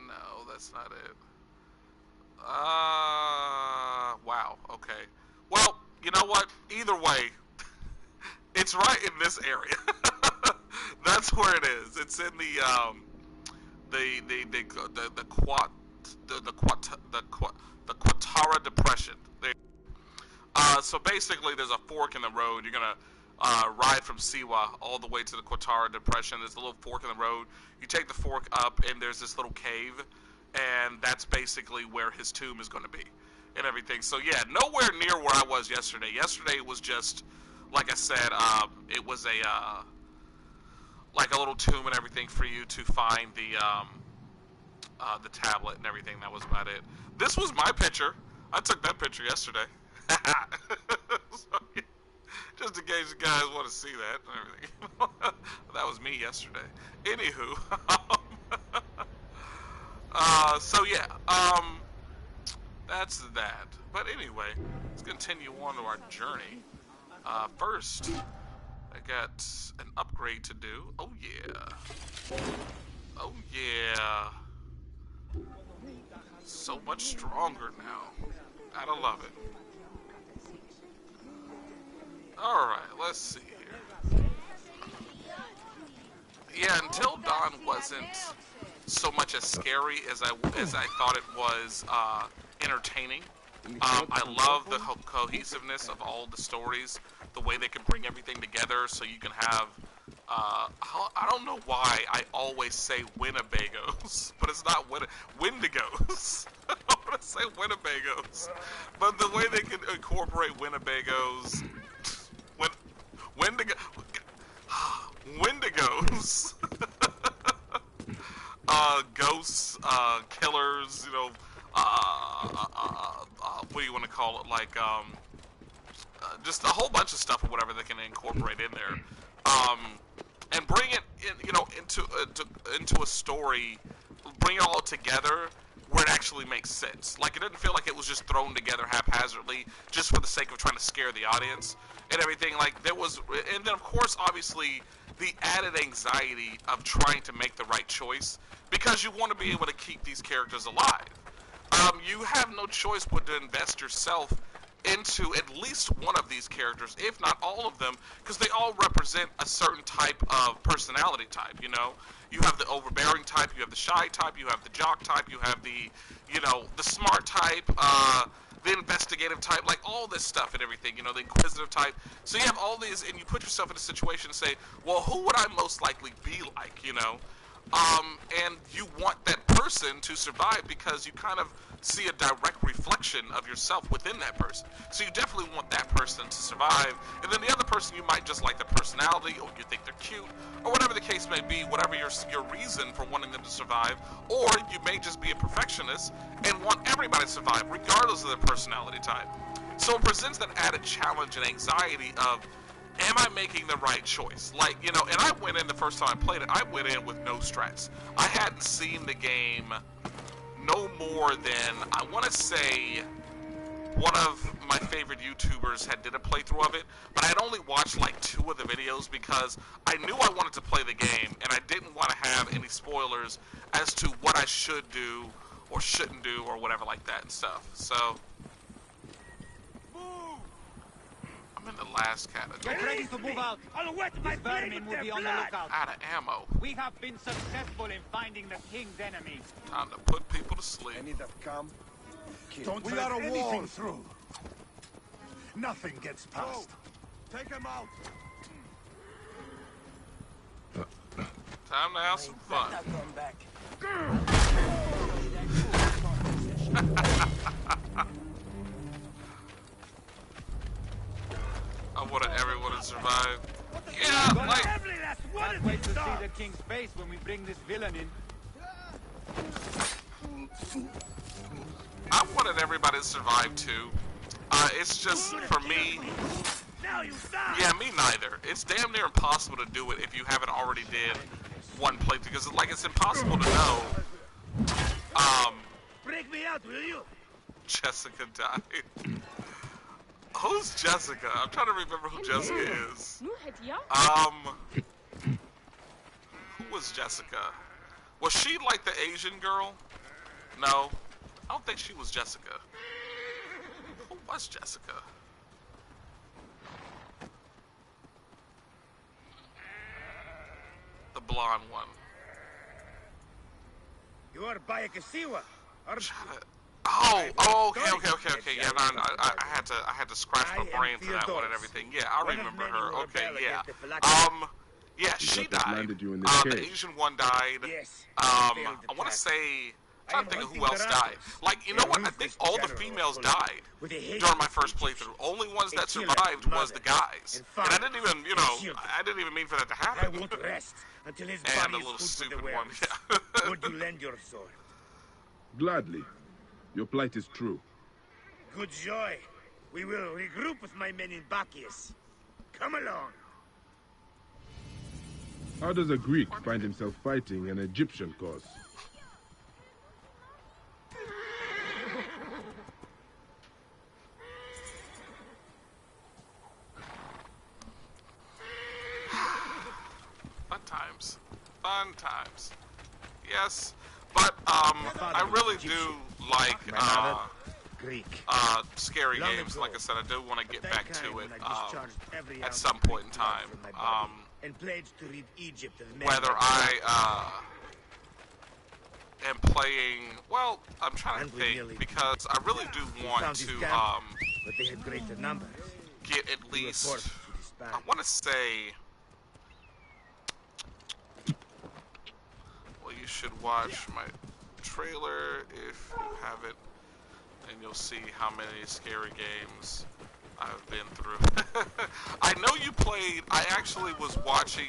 No, that's not it. Wow, okay. Well, you know what? Either way, it's right in this area. That's where it is. It's in the Quatara Depression. So basically, there's a fork in the road. You're gonna ride from Siwa all the way to the Quatara Depression. There's a little fork in the road. You take the fork up, and there's this little cave, and that's basically where his tomb is going to be, and everything. So yeah, nowhere near where I was yesterday. Yesterday was just, like I said, it was a like a little tomb and everything for you to find the tablet and everything. That was about it. This was my picture. I took that picture yesterday. So, yeah, just in case you guys want to see that and everything. That was me yesterday. Anywho, so yeah, that's that. But anyway, let's continue on to our journey. First, I got an upgrade to do. Oh yeah. Oh yeah. So much stronger now. Gotta love it. Alright, let's see here. Yeah, Until Dawn wasn't so much as scary as I thought it was entertaining. I love the cohesiveness of all the stories, the way they can bring everything together so you can have. I don't know why I always say Winnebagos, but it's not Wendigos. I want to say Winnebagos, but the way they can incorporate Winnebagos, Wendigo, Wendigos, ghosts, killers, you know, what do you want to call it? Like, just a whole bunch of stuff or whatever they can incorporate in there, and bring it, you know, into a story, bring it all together where it actually makes sense. Like, it didn't feel like it was just thrown together haphazardly just for the sake of trying to scare the audience and everything. Like, there was, and then of course, obviously, the added anxiety of trying to make the right choice because you want to be able to keep these characters alive. You have no choice but to invest yourself into at least one of these characters, if not all of them, because they all represent a certain type of personality type, you know? You have the overbearing type, you have the shy type, you have the jock type, you have the, you know, the smart type, the investigative type, like all this stuff and everything, you know, the inquisitive type. So you have all these, and you put yourself in a situation and say, well, who would I most likely be like, you know? And you want that person to survive because you kind of see a direct reflection of yourself within that person. So you definitely want that person to survive. And then the other person, you might just like their personality, or you think they're cute, or whatever the case may be, whatever your reason for wanting them to survive. Or you may just be a perfectionist and want everybody to survive, regardless of their personality type. So it presents that added challenge and anxiety of, am I making the right choice? Like, you know, and I went in the first time I played it, I went in with no strats. I hadn't seen the game no more than, I want to say, one of my favorite YouTubers did a playthrough of it, but I had only watched like 2 of the videos because I knew I wanted to play the game, and I didn't want to have any spoilers as to what I should do or shouldn't do or whatever like that and stuff. So I'm in the last category. Get ready to move out. I'll wet my These blade vermin with will be their on the blood. lookout. Out of ammo. We have been successful in finding the king's enemy. Time to put people to sleep. Any that come, kill. Don't We let are a anything wall. through. Nothing gets past. Take him out. Time to have some fun. Come back. I wanted everyone to survive. Yeah, like, Every last one Can't of wait these to see dogs. the king's face when we bring this villain in. I wanted everybody to survive too. It's just, for me, Now you die. yeah, me neither. It's damn near impossible to do it if you haven't already did one playthrough, because like it's impossible to know. Break me out, will you? Jessica died. Who's Jessica? I'm trying to remember who Jessica is. Who was Jessica? Was she like the Asian girl? No, I don't think she was Jessica. Who was Jessica? The blonde one. You are Bayakasiwa. Oh, okay. Yeah, no, I had to scratch my brain for that one and everything. Yeah, I remember her. Okay, yeah. Yeah, she What has died. landed you in this The cave? Asian one died. Yes. I want to say, I'm trying to think of who else died. Like, you know what? I think all the females died during my first playthrough. Only ones that survived was the guys. And I didn't even, you know, I didn't even mean for that to I happen. won't rest until his And body the little is food for stupid the one. werewolves. Yeah. Would you lend your sword? Gladly. Your plight is true. Good joy. We will regroup with my men in Bacchius. Come along. How does a Greek find himself fighting an Egyptian cause? Fun times. Fun times. Yes, but I really do like Greek. scary Long games. ago, Like I said, I do want to get that back time to it when I discharged every at ounce some of point in Greek blood time. from my body. and pledged to rid Egypt of men. whether I am playing. Well, I'm trying to think because I really do want to but they had greater numbers. get at We were least. forced to disband. I want to say. Well, you should watch my trailer if you haven't, and you'll see how many scary games I've been through. I know you played. I actually was watching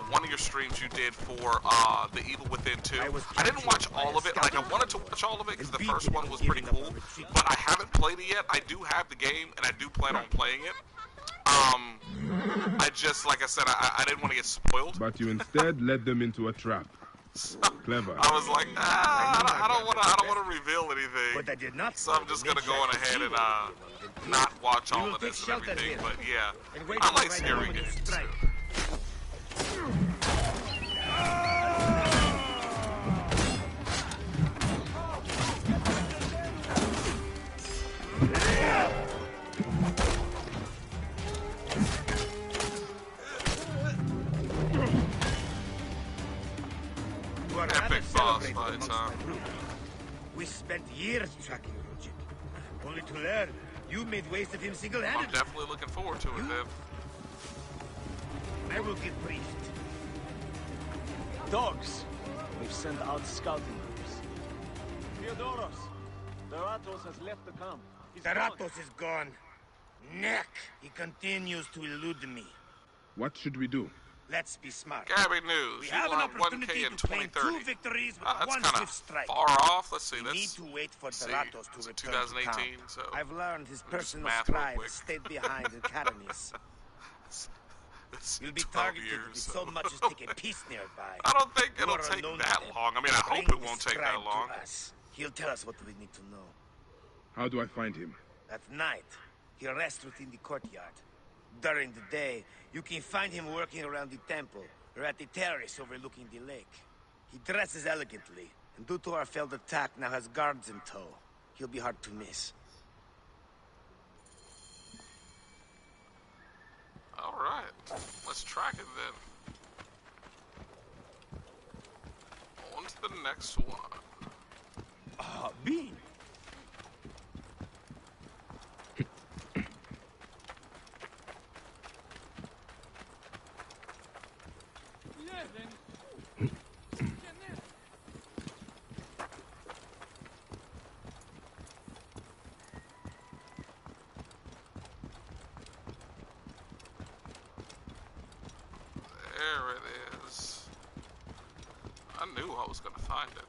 one of your streams you did for The Evil Within 2. I didn't watch all of it. Like, I wanted to watch all of it because the first one was pretty cool, but I haven't played it yet. I do have the game, and I do plan on playing it. I just, like I said, I didn't want to get spoiled. But you instead led them into a trap. So, Clever. I was like, I don't want to reveal anything. But I did not. So I'm just gonna go on ahead and not watch all of this and everything. But yeah, I like scary games too. Epic boss fights, huh? We spent years tracking Rogic, only to learn you made waste of him I'm single-handedly. definitely looking forward to it, Viv. I will get briefed. Dogs! We've sent out scouting groups. Theodoros! Doratos has left the camp. He's gone. Doratos is gone. Neck! He continues to elude me. What should we do? Let's be smart. Gabby News, We you have an want opportunity 1K in to claim 2 2030. victories with That's one kind swift of strike. far off. Let's see, We need that's to wait for see, Doratos to it's return to 2018, camp. so I've learned his just personal math real scribe quick. stayed behind in Caranis. it's You'll be 12 targeted years, with so much as take a piece nearby. I don't think You it'll are take alone that with long. I mean, I hope Bring it won't the take that scribe to long. us. He'll tell us what we need to know. How do I find him? At night, he rests within the courtyard. During the day, you can find him working around the temple or at the terrace overlooking the lake. He dresses elegantly, and due to our failed attack, now has guards in tow. He'll be hard to miss. All right, let's track it then. On to the next one. Bean! There it is. I knew I was gonna find it.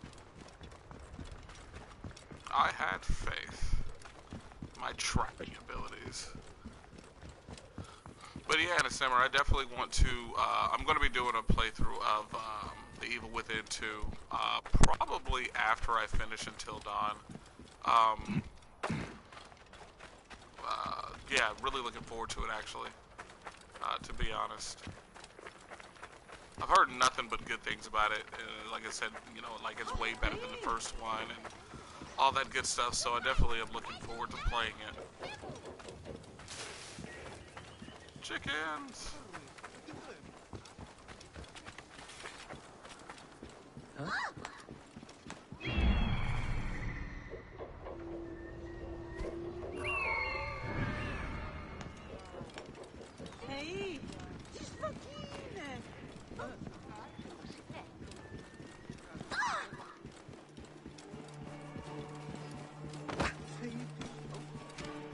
I had faith. My tracking abilities. But yeah, December, I definitely want to, I'm going to be doing a playthrough of The Evil Within 2, probably after I finish Until Dawn. Yeah, really looking forward to it, actually, to be honest. I've heard nothing but good things about it. Like I said, you know, like it's way better than the first one and all that good stuff, so I definitely am looking forward to playing it. Chickens! Hey, she's fucking.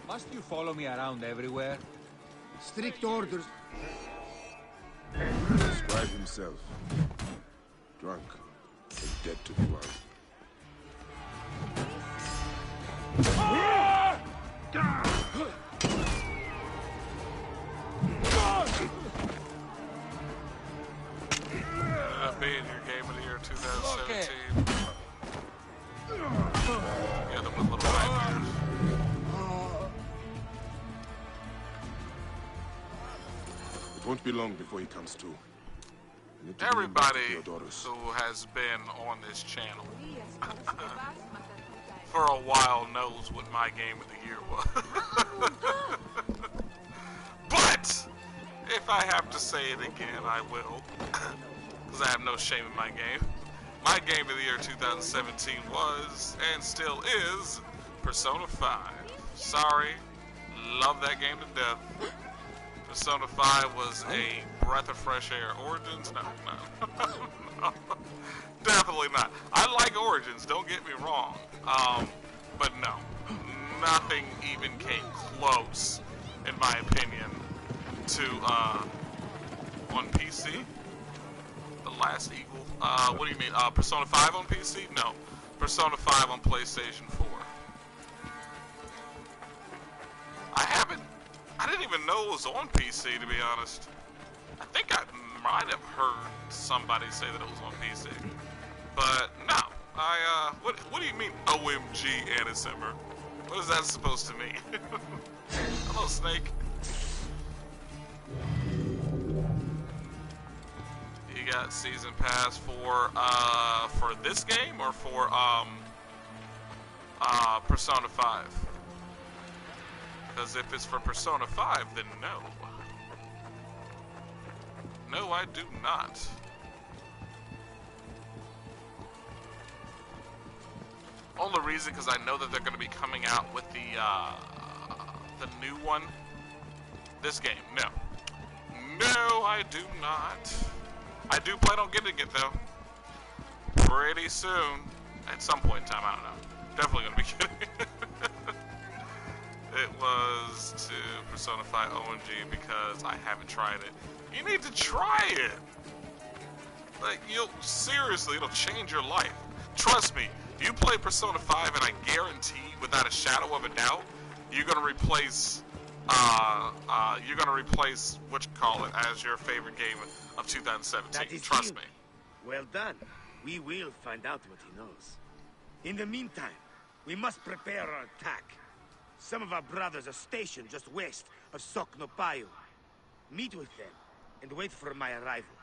Must you follow me around everywhere? Strict orders. Describe himself. Drunk and dead to the world. Being your game of the year 2017. Together with Little Nightmares. It won't be long before he comes to. I need to bring him back to Everybody Theodoros. who has been on this channel for a while knows what my game of the year was. But if I have to say it again, I will. Because I have no shame in my game. My game of the year 2017 was, and still is, Persona 5. Sorry, love that game to death. Persona 5 was a breath of fresh air. Origins? No. No. Definitely not. I like Origins, don't get me wrong. But no. Nothing even came close, in my opinion, to, on PC. The Last Eagle. What do you mean? Persona 5 on PC? No. Persona 5 on PlayStation 4. I didn't even know it was on PC, to be honest. I think I might have heard somebody say that it was on PC. But, no. What do you mean, OMG, Anna Simmer? What is that supposed to mean? Hello, Snake. You got Season Pass for this game or for, Persona 5? Because if it's for Persona 5, then no. No, I do not. Only reason, because I know that they're going to be coming out with the new one. This game, no. No, I do not. I do plan on getting it, though. Pretty soon. At some point in time, I don't know. Definitely going to be getting it. It was to Persona 5 OMG because I haven't tried it. You need to try it! Like, seriously, it'll change your life. Trust me, you play Persona 5 and I guarantee, without a shadow of a doubt, you're gonna replace, as your favorite game of 2017. Trust me. Well done. We will find out what he knows. In the meantime, we must prepare our attack. Some of our brothers are stationed just west of Soknopayu. Meet with them and wait for my arrival.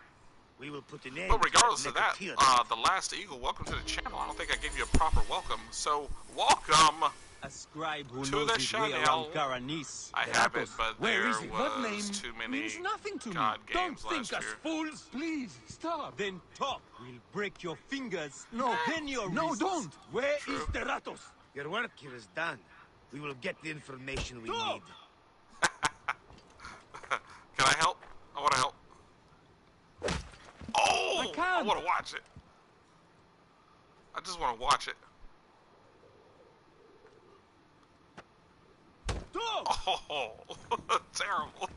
We will put an end But regardless of that, the Last Eagle, welcome to the channel. I don't think I gave you a proper welcome. So, welcome a scribe who to knows the his way channel. around Karanis. I have it, but Where there is it? What name? was too many Means nothing to me. God Don't games think last us year. fools. Please, stop. Then talk. We'll break your fingers. No, then your no, wrists. don't. Where is Teratos? Your work here is done. We will get the information we need. Can I help? I want to help. Oh! I can't. want to watch it. I just want to watch it. Oh, terrible.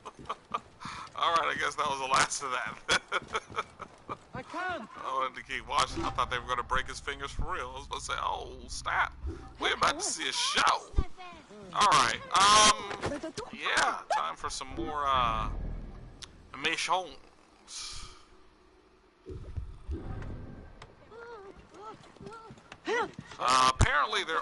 Alright, I guess that was the last of that. I can't. I wanted to keep watching. I thought they were going to break his fingers for real. I was about to say, oh, snap. We're about to see a show. Alright, yeah, time for some more, missions. Apparently they're,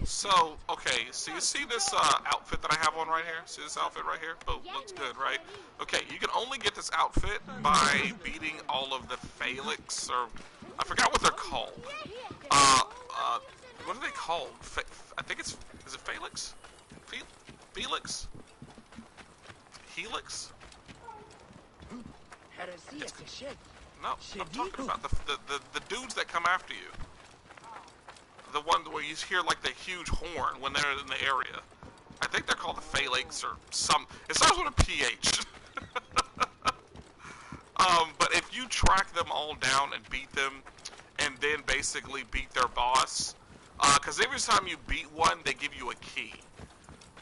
so, okay, so you see this, outfit that I have on right here? See this outfit right here? Boom, looks good, right? Okay, you can only get this outfit by beating all of the Felix, or, I forgot what they're called. What are they called? I think it's, is it Felix? Felix? Helix? No, I'm talking about the dudes that come after you. The one where you hear like the huge horn when they're in the area. I think they're called the Felix or some. It starts with a PH. But if you track them all down and beat them, and then basically beat their boss, because every time you beat one, they give you a key.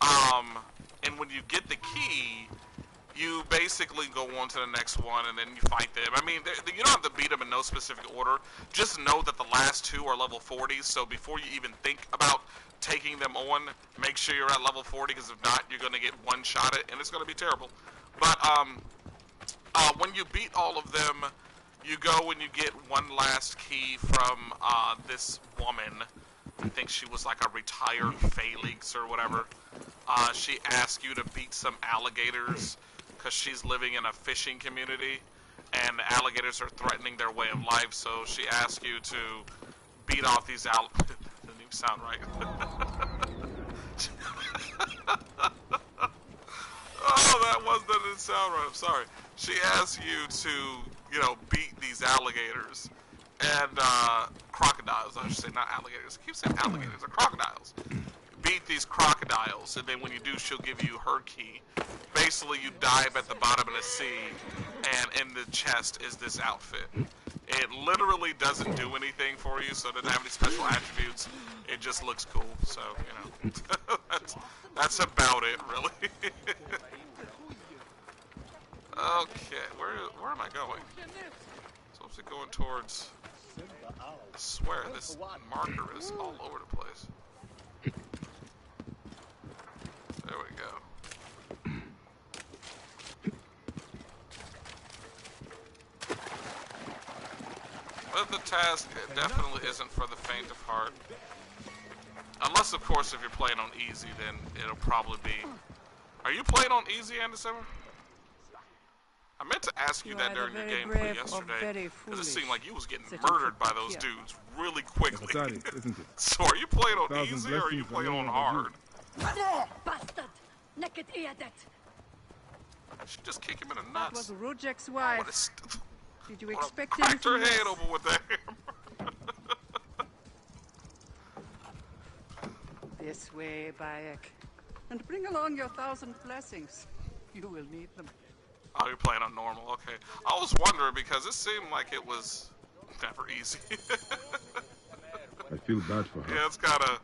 And when you get the key, you basically go on to the next one, and then you fight them. I mean, you don't have to beat them in no specific order. Just know that the last two are level 40s, so before you even think about taking them on, make sure you're at level 40, because if not, you're going to get one-shotted, and it's going to be terrible. But when you beat all of them, you go and you get one last key from this woman. I think she was like a retired Felix or whatever. She asked you to beat some alligators, because she's living in a fishing community, and the alligators are threatening their way of life, so she asked you to beat off these alligators. Doesn't even sound right. Oh, that was that didn't sound right. I'm sorry. She asks you to, you know, beat these alligators and crocodiles. I should say not alligators. I keep saying alligators. They're crocodiles. Beat these crocodiles, and then when you do, she'll give you her key. Basically, you dive at the bottom of the sea, and in the chest is this outfit. It literally doesn't do anything for you, so it doesn't have any special attributes. It just looks cool, so, you know. that's about it, really. Okay, where am I going? So is it going towards... I swear, this marker is all over the place. There we go. But the task definitely isn't for the faint of heart. Unless, of course, if you're playing on easy, then it'll probably be... Are you playing on easy, Anderson? I meant to ask you that during your gameplay yesterday, because it seemed like you was getting murdered by those dudes really quickly. Isn't it? So are you playing on easy, or are you playing on hard? Bastard! Naked Eadet! She just kick him in the That nuts. was Rujak's wife. Did you expect cracked her anything head less? over with that hammer. This way, Bayek. And bring along your 1,000 blessings. You will need them. Oh, you're playing on normal, okay. I was wondering because it seemed like it was never easy. I feel bad for her. Yeah, it's gotta...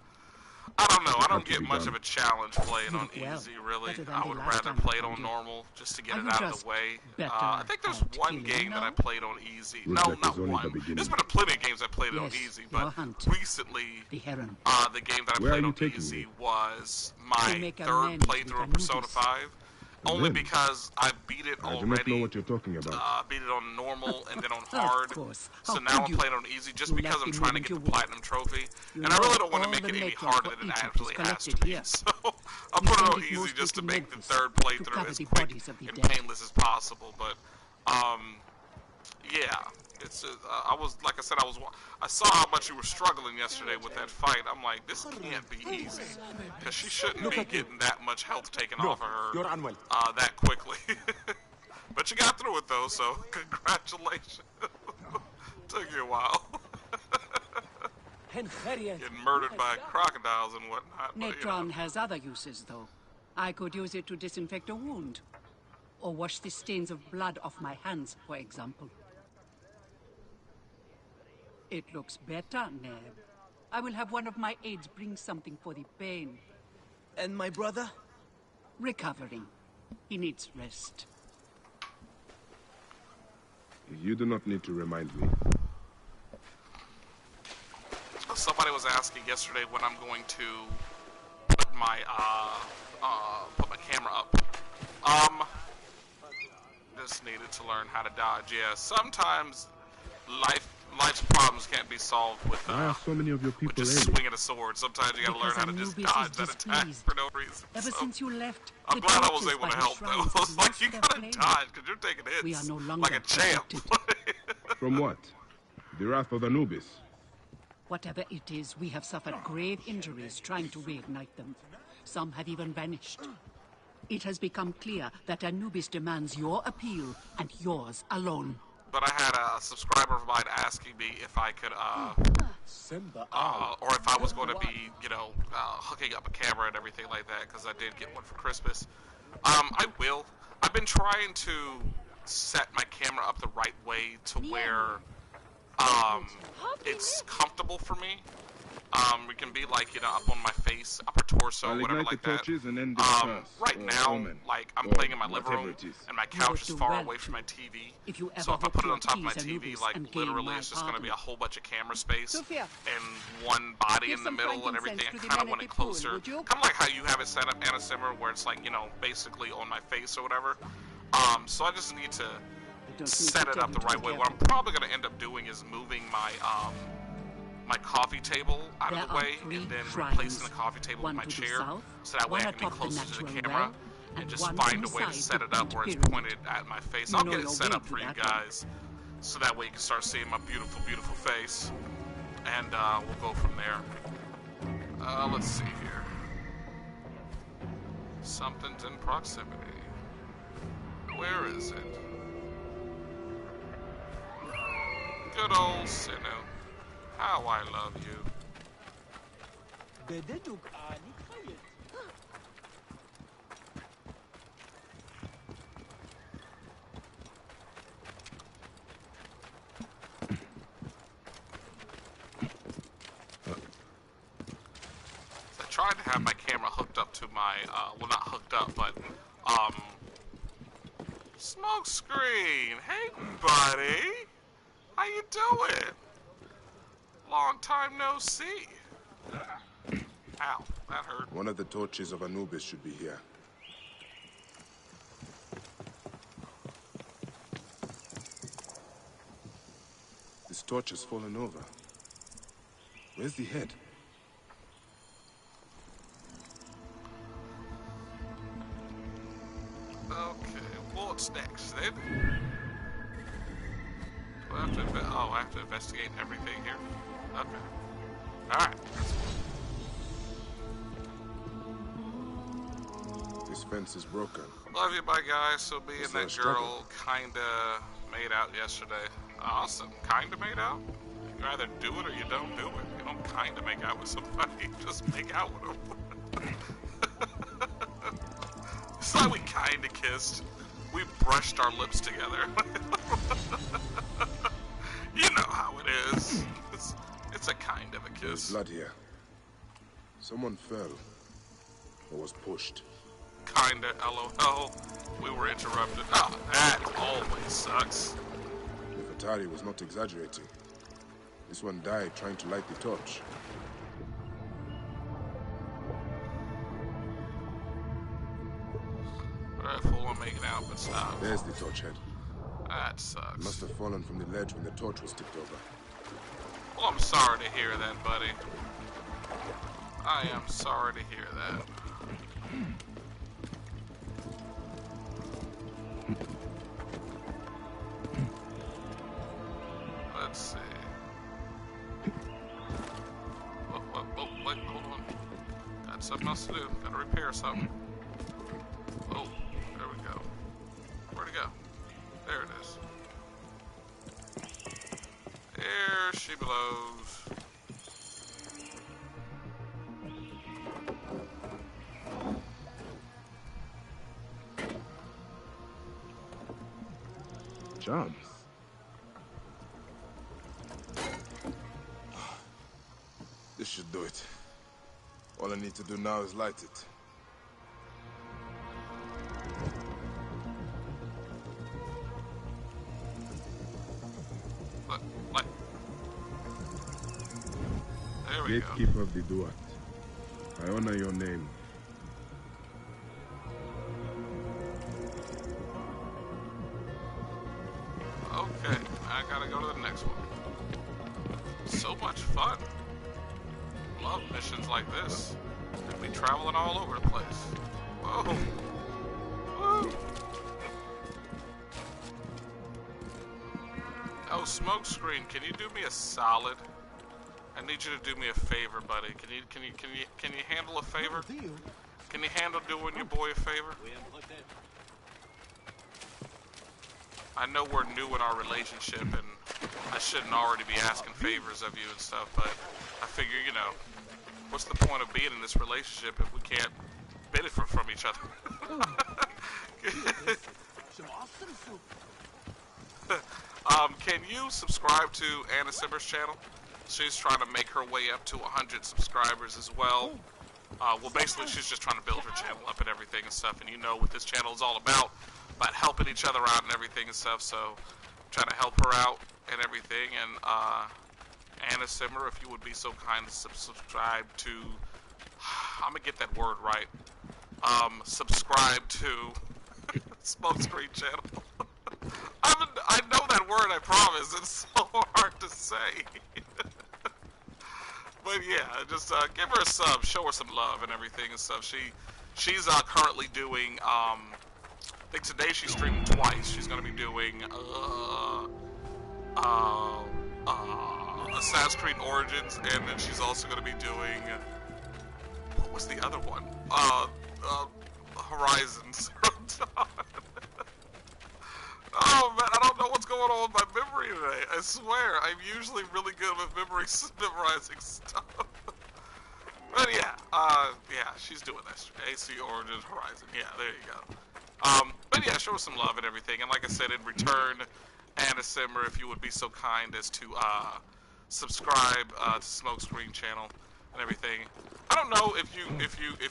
I don't know, I don't get much of a challenge playing on easy, really. I would rather play it on normal, just to get it out of the way. I think there's one game that I played on easy. No, not one. There's been plenty of games I played on easy, but recently, the game that I played on easy was my third playthrough of Persona 5. Only because I beat it already. I do not know what you're talking about. Beat it on normal and then on hard. So now I'm playing on easy just because I'm trying to get the platinum trophy. And I really don't want to make it any harder than it actually has to be. So I'll put it on easy just to make the third playthrough as quick and painless as possible. But, yeah. It's I was, like I said, I saw how much you were struggling yesterday with that fight. I'm like, this can't be easy. Because she shouldn't be getting that much health taken off of her that quickly. But you got through it, though, so congratulations. Took you a while. Getting murdered by crocodiles and whatnot. Natron has other uses, though. I could use it to disinfect a wound. Or wash the stains of blood off my hands, for example. It looks better, Neb. I will have one of my aides bring something for the pain. And my brother? Recovering. He needs rest. You do not need to remind me. Somebody was asking yesterday when I'm going to put my camera up. Just needed to learn how to dodge. Yeah, sometimes life's problems can't be solved with Why are so many of your people just swinging a sword. Sometimes you gotta learn how to just dodge that attack for no reason. Ever since you left, I'm glad I was able to help though. I was like, you gotta dodge because you're taking hits like a champ. From what? The wrath of Anubis. Whatever it is, we have suffered grave injuries trying to reignite them. Some have even vanished. It has become clear that Anubis demands your appeal and yours alone. But I had a subscriber of mine asking me if I could, or if I was going to be, you know, hooking up a camera and everything like that, because I did get one for Christmas. I will. I've been trying to set my camera up the right way to where, it's comfortable for me. It can be like, you know, up on my face, upper torso, whatever like that. Right now, like, I'm playing in my living room, and my couch is far away from my TV. So if I put it on top of my TV, like, literally it's just going to be a whole bunch of camera space, and one body in the middle and everything. I kind of want it closer. Kind of like how you have it set up, Anna Simmer, where it's like, you know, basically on my face or whatever. So I just need to set it up the right way. What I'm probably going to end up doing is moving my, my coffee table out of the way and then replacing the coffee table with my chair so that way I can be closer to the camera and just find a way to set it up where it's pointed at my face. I'll get it set up for you guys so that way you can start seeing my beautiful, beautiful face, and we'll go from there. Let's see here. Something's in proximity. Where is it? Good old Sinnoh. How I love you. I tried to have my camera hooked up to my, well, not hooked up, but, smoke screen. Hey, buddy. How you doing? Long time no see. Ow, that hurt. One of the torches of Anubis should be here. This torch has fallen over. Where's the head? Okay, what's next then? Do I have to I have to investigate everything here? Okay. Alright. This fence is broken. Love you, bye guys. So me Is and there that a struggle? girl kinda made out yesterday. Awesome. Kinda made out? You either do it or you don't do it. You don't kinda make out with somebody, you just make out with them. It's like we kinda kissed. We brushed our lips together. You know how it is. It's a kind of a There's kiss. blood here. Someone fell. Or was pushed. Kinda, LOL. We were interrupted. Oh, that always sucks. The Atari was not exaggerating. This one died trying to light the torch. Alright, full on making out, but stop. There's the torch head. That It sucks. must have fallen from the ledge when the torch was tipped over. Well, I'm sorry to hear that, buddy. I am sorry to hear that. Let's see. Oh, wait, hold on. Got something else to do. Gotta repair something. Oh, there we go. Where'd it go? There it is. There she blows. Charms. This should do it. All I need to do now is light it. Like. There we go. Gatekeeper of the Duat. I honor your name. Okay, I gotta go to the next one. So much fun. Love missions like this. And be traveling all over the place. Whoa. Woo. Oh, Smokescreen, can you do me a solid? I need you to do me a favor, buddy. Can you handle a favor? Can you handle doing your boy a favor? I know we're new in our relationship, and I shouldn't already be asking favors of you and stuff, but I figure, you know, what's the point of being in this relationship if we can't benefit from each other? Can you subscribe to Anna Simmer's channel? She's trying to make her way up to 100 subscribers as well. Well, basically, she's just trying to build her channel up and everything and stuff, and you know what this channel is all about helping each other out and everything and stuff, so trying to help her out and everything. And Anna Simmer, if you would be so kind to subscribe to, I'm gonna get that word right, subscribe to Smokescreen channel. I know that word, I promise. It's so hard to say. But yeah, just give her a sub, show her some love and everything and stuff. She's currently doing, I think today she's streaming twice. She's gonna be doing Assassin's Creed Origins, and then she's also gonna be doing, what was the other one? Horizon Zero Dawn. Oh man, I don't know what's going on with my memory today. I swear, I'm usually really good with memorizing stuff. But yeah, yeah, she's doing this. AC Origins Horizon. Yeah, there you go. But yeah, show us some love and everything. And like I said, in return, Anna Simmer, if you would be so kind as to subscribe to Smokescreen channel and everything. I don't know if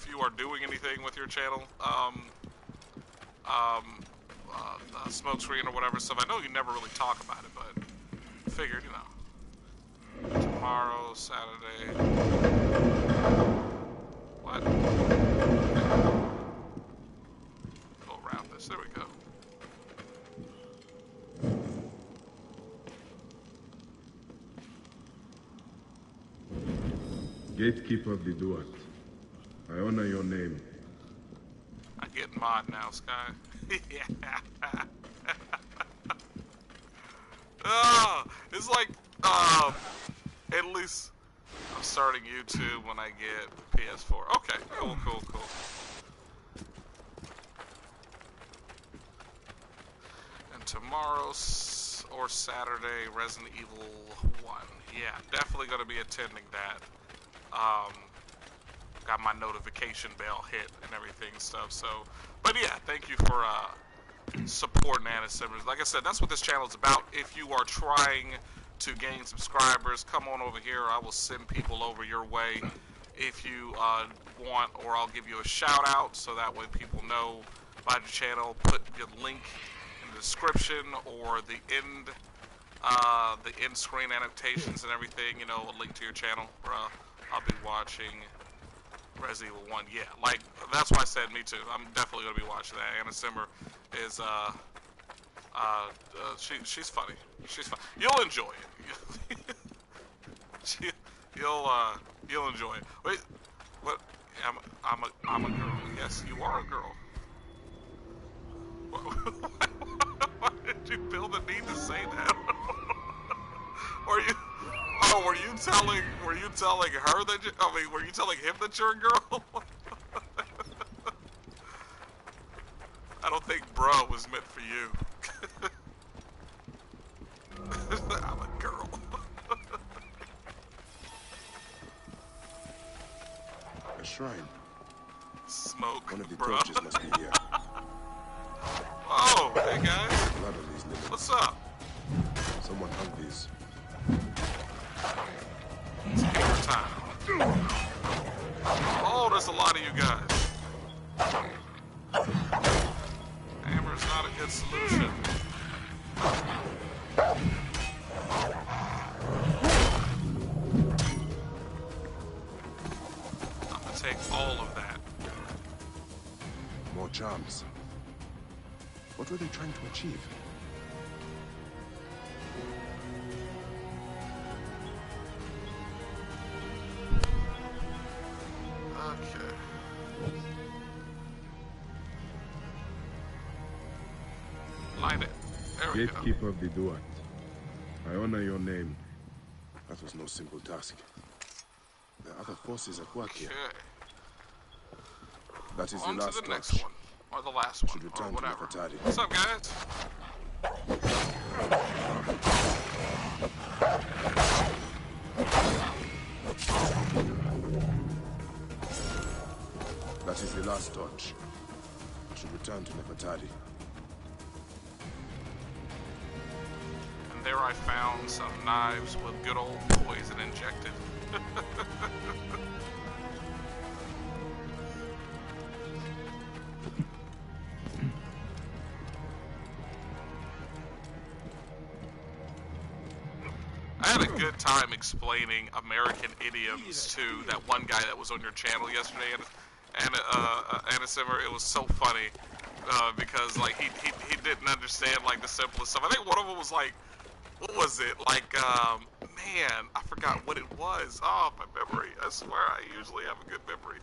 you are doing anything with your channel, Smokescreen or whatever stuff. I know you never really talk about it, but figured, you know, tomorrow, Saturday. What? Go around this. There we go. Gatekeeper of the Duat, I honor your name. I'm getting mod now, Sky. Yeah. Oh, it's like, at least I'm starting YouTube when I get PS4. Okay, cool. And tomorrow or Saturday, Resident Evil 1. Yeah, definitely going to be attending that. Got my notification bell hit and everything stuff. So, but yeah, thank you for supporting Anna Simmers. Like I said, that's what this channel is about. If you are trying to gain subscribers, come on over here. I will send people over your way if you want, or I'll give you a shout out so that way people know about your channel. Put your link in the description or the end screen annotations and everything. You know, a link to your channel where I'll be watching Resident Evil 1. Yeah, like, that's why I said me too. I'm definitely going to be watching that. Anna Simmer is, she's funny. She's fun. You'll enjoy it. You'll enjoy it. Wait, what? I'm a girl. Yes, you are a girl. Why did you feel the need to say that? Were you telling her that were you telling him that you're a girl? I don't think bro was meant for you. I'm a girl. A shrine. Smoke, One of the bro. torches must be here. Oh, hey guys. Blood on these living. What's up? Someone hung these. It's hammer time. Oh, there's a lot of you guys. Hammer's not a good solution. I'm gonna take all of that. More charms. What were they trying to achieve? Okay. Light it. There we go. Gatekeeper of the Duat, I honor your name. That was no simple task. There are other forces at work here. Okay. That is On the last to the next torch. one. Or the last one. Should return Or to whatever. Nefertari. What's up, guys? That is the last torch. Should return to Nefertari. And there I found some knives with good old poison injected. I had a good time explaining American idioms to that one guy that was on your channel yesterday, and Anna Simmer. It was so funny because like he didn't understand like the simplest stuff. I think one of them was like, what was it? Like, man, I forgot what it was. Oh, my memory. I swear I usually have a good memory.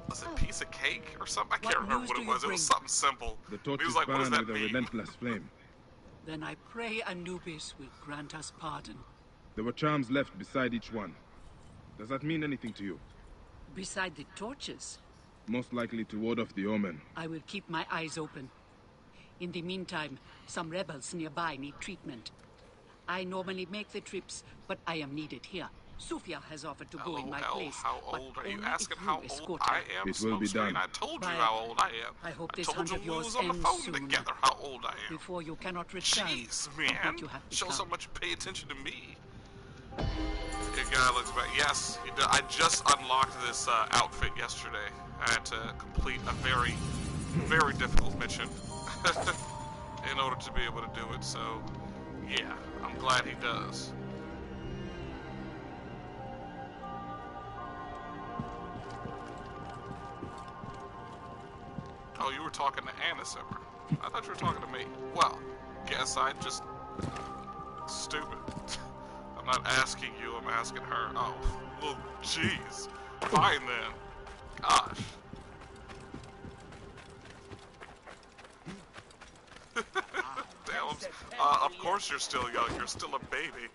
Was it piece of cake or something? I can't remember what it was. It was something simple. The torch He was is like, what does burned that with a mean? relentless flame. Then I pray Anubis will grant us pardon. There were charms left beside each one. Does that mean anything to you? Beside the torches? most likely to ward off the omen. I will keep my eyes open. In the meantime, some rebels nearby need treatment. I normally make the trips, but I am needed here. Sufia has offered to go in my place. How old are you only asking if how old escort I her. am? It will be Smokescreen? done. I told you Bye. how old I am. I hope this told hunt you of we yours was on the ends phone soon. together how old I am. Before you cannot return. Jeez, to man. what you have Shows how become. much you pay attention to me. Your guy looks back. Yes, I just unlocked this outfit yesterday. I had to complete a very, very difficult mission in order to be able to do it. So, yeah, I'm glad he does. Oh, you were talking to Anna Simmer. I thought you were talking to me. Well, guess I just... Stupid. I'm not asking you, I'm asking her. Oh, well, jeez. Fine then. Gosh. Damn, of course you're still young. You're still a baby.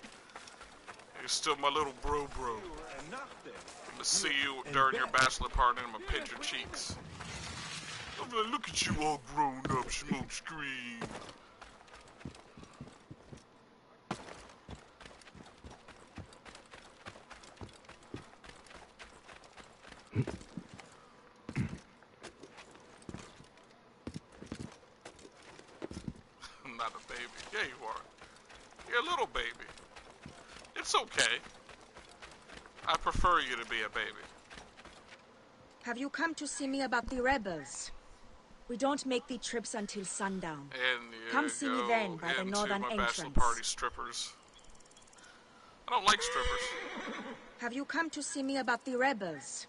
You're still my little bro. I'm gonna see you during your bachelor party and I'm gonna pinch your cheeks. I'm gonna look at you all grown up, Smokescreen. I'm not a baby. Yeah, you are. You're a little baby. It's okay. I prefer you to be a baby. Have you come to see me about the rebels? We don't make the trips until sundown. And you Come see me then by the northern my entrance. bachelor party strippers. I don't like strippers. Have you come to see me about the rebels?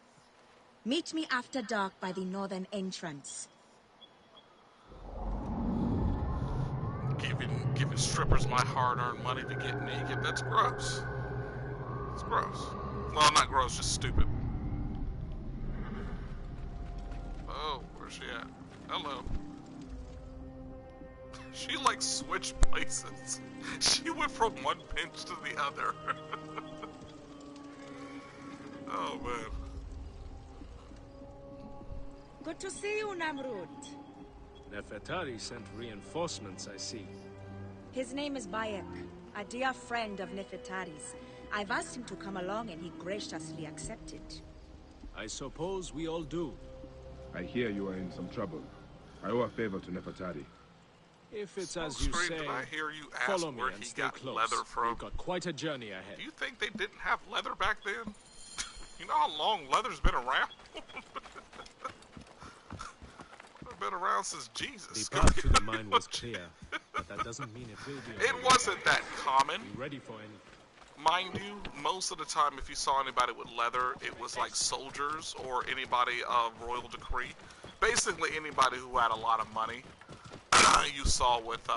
Meet me after dark by the northern entrance. Giving strippers my hard-earned money to get naked. That's gross. It's gross. Well, not gross, just stupid. Oh, where's she at? Hello. She like switched places. She went from one bench to the other. Oh man. Good to see you, Namrud. Nefertari sent reinforcements, I see. His name is Bayek, a dear friend of Nefertari's. I've asked him to come along and he graciously accepted. I suppose we all do. I hear you are in some trouble. I owe a favor to Nefertari. If it's as you Smokescreen, say, did I hear you ask follow me where and he stay got close. leather from? We've got quite a journey ahead. Do you think they didn't have leather back then? You know how long leather's been around? It's been around since Jesus. The path to the mine was clear, but that doesn't mean it will be. It wasn't that common. Be ready for anything. Mind you, most of the time if you saw anybody with leather, it was like soldiers or anybody of royal decree. Basically anybody who had a lot of money, you saw with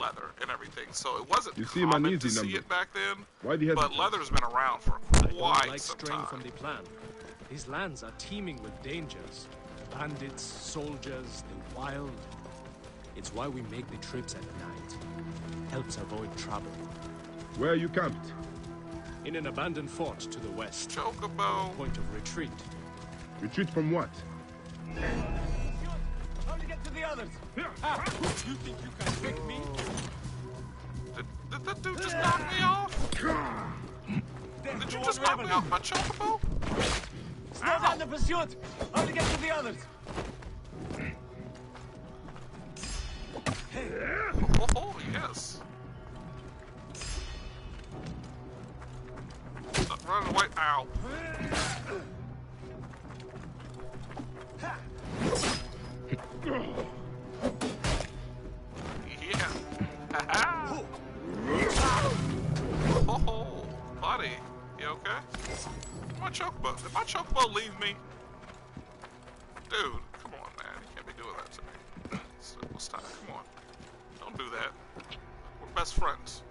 leather and everything. So it wasn't common to see it back then, Why do you but leather's been around for I don't quite like some straying time. from the plan. These lands are teeming with dangers. Bandits, soldiers, the wild. It's why we make the trips at night. Helps avoid trouble. Where are you camped? In an abandoned fort to the west. Chocobo. Point of retreat. Retreat from what? How to get to the others? You think you can trick me? Did that dude just knock me off? Did you just knock me off my chocobo? Slow down the pursuit! How to get to the others? Oh, yes. Stop running away. Ow. Yeah. Ha-ha. Oh, buddy. You okay? My chocobo. Did my chocobo leave me? Dude, come on, man. You can't be doing that to me. We'll stop. Come on. Don't do that. We're best friends.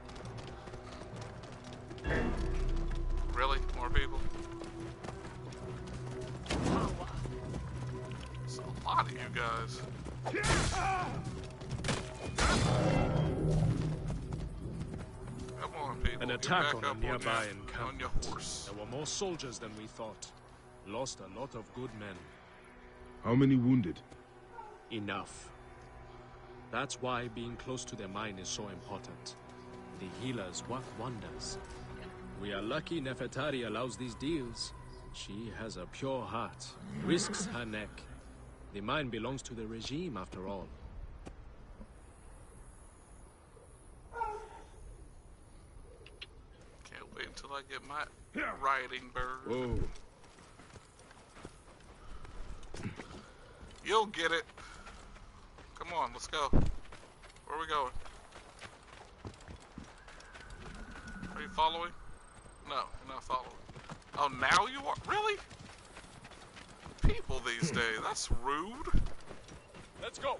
Really? More people? It's a lot of you guys. Come on, people. An Get attack back on a up nearby on your encampment. horse. There were more soldiers than we thought. Lost a lot of good men. How many wounded? Enough. That's why being close to their mine is so important. The healers work wonders. We are lucky Nefertari allows these deals. She has a pure heart, risks her neck. The mine belongs to the regime, after all. Can't wait until I get my riding bird. Whoa. You'll get it. Come on, let's go. Where are we going? Are you following? No, you're not following. Oh, now you are? Really? People these days, that's rude. Let's go.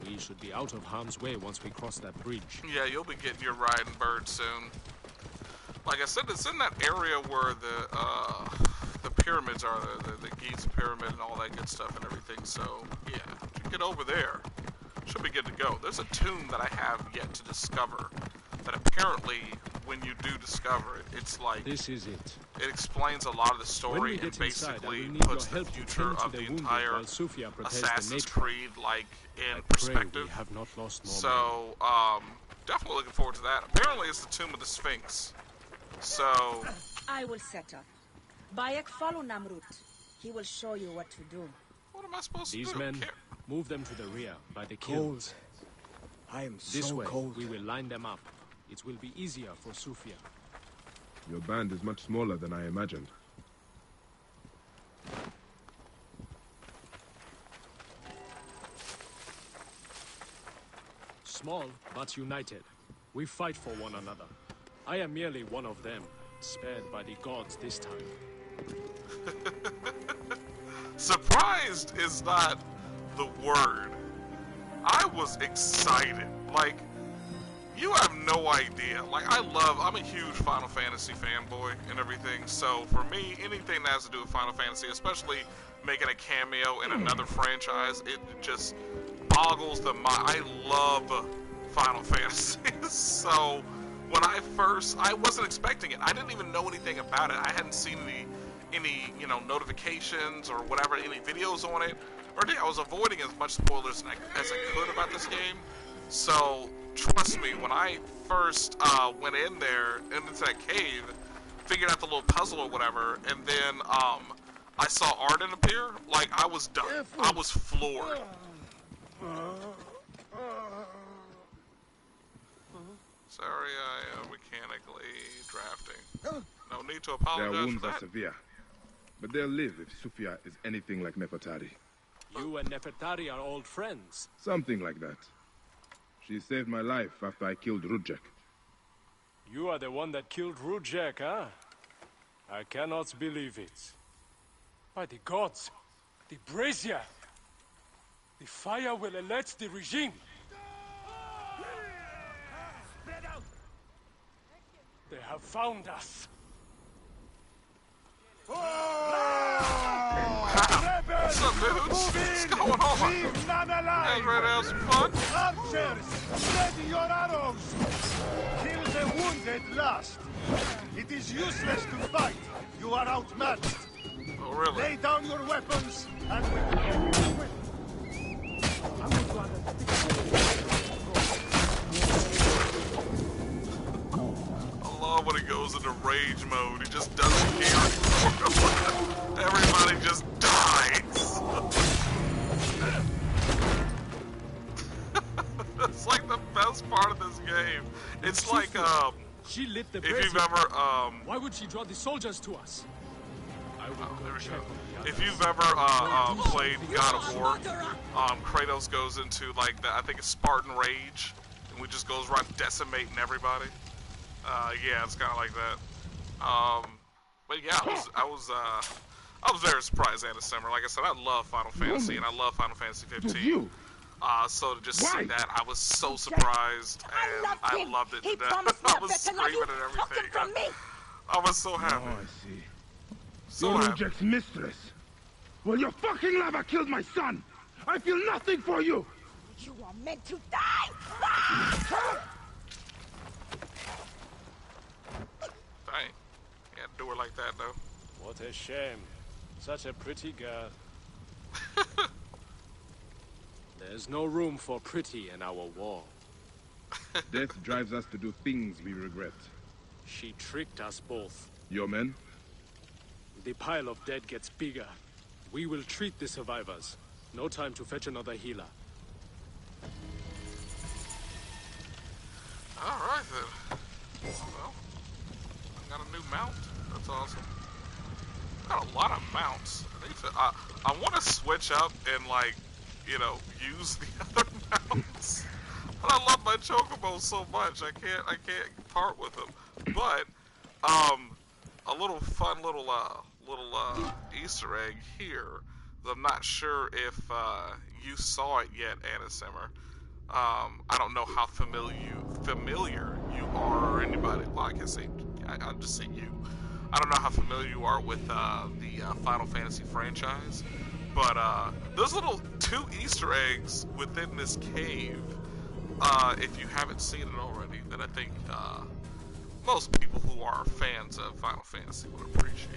We should be out of harm's way once we cross that bridge. Yeah, you'll be getting your riding bird soon. Like I said, it's in that area where the pyramids are, the Giza pyramid and all that good stuff and everything. So yeah, if you get over there, should be good to go. There's a tomb that I have yet to discover. That apparently, when you do discover it, it's like this is it. It explains a lot of the story and basically puts the future of the entire Assassin's Creed like in perspective. We have not lost more so definitely looking forward to that. Apparently, it's the tomb of the Sphinx. So I will set up. Bayek, follow Namrut. He will show you what to do. What am I supposed to do? These men, move them to the rear by the kilns. I am this so way, cold. we will line them up. It will be easier for Sufia. Your band is much smaller than I imagined. Small, but united. We fight for one another. I am merely one of them, spared by the gods this time. Surprised is not the word. I was excited. Like, you have no idea. Like, I'm a huge Final Fantasy fanboy and everything, so for me, anything that has to do with Final Fantasy, especially making a cameo in another franchise, it just boggles the mind. I love Final Fantasy. So, when I wasn't expecting it. I didn't even know anything about it. I hadn't seen any notifications or whatever, any videos on it. I was avoiding as much spoilers as I could about this game. So, trust me, when I first went in there, into that cave, figured out the little puzzle or whatever, and then I saw Arden appear, like, I was done. I was floored. Sorry, I mechanically drafting. No need to apologize. Their wounds for that. are severe, but they'll live if Sufia is anything like Nefertari. You and Nefertari are old friends. Something like that. She saved my life after I killed Rudjek. You are the one that killed Rudjek, huh? I cannot believe it. By the gods, the brazier. The fire will alert the regime. They have found us. What's up, dudes? What's going on? You guys ready to have some fun? Archers, ready your arrows! Kill the wounded last. It is useless to fight. You are outmatched. Oh, really? Lay down your weapons and I love when he goes into rage mode. He just doesn't care. Everybody just dies. That's like the best part of this game. It's like, she lit the if you've ever, why would she draw the soldiers to us? If you've ever played God of War, Kratos goes into like I think it's Spartan Rage, and we just goes around decimating everybody. Yeah, it's kind of like that. But yeah, I was very surprised, Anna Simmer. Like I said, I love Final Fantasy, and I love Final Fantasy 15. So to just see that, I was so surprised, and I loved it to death. I was screaming and everything. I was so happy. Oh, I see. So You're Rudjek's mistress. Well, your fucking lava killed my son. I feel nothing for you. You are meant to die! Dang. Can't do her like that, though. What a shame. Such a pretty girl. There's no room for pretty in our war. Death drives us to do things we regret. She tricked us both. Your men? The pile of dead gets bigger. We will treat the survivors. No time to fetch another healer. Alright then. Well, I got a new mount. That's awesome. Got a lot of mounts. I want to switch up and, like, you know, use the other mounts. But I love my chocobos so much. I can't part with them. But a little fun little Easter egg here. I'm not sure if you saw it yet, Anna Simmer. I don't know how familiar you are, or anybody. Well, I can say I'll just say you. I don't know how familiar you are with the Final Fantasy franchise, but there's little 2 Easter eggs within this cave. If you haven't seen it already, then I think most people who are fans of Final Fantasy would appreciate.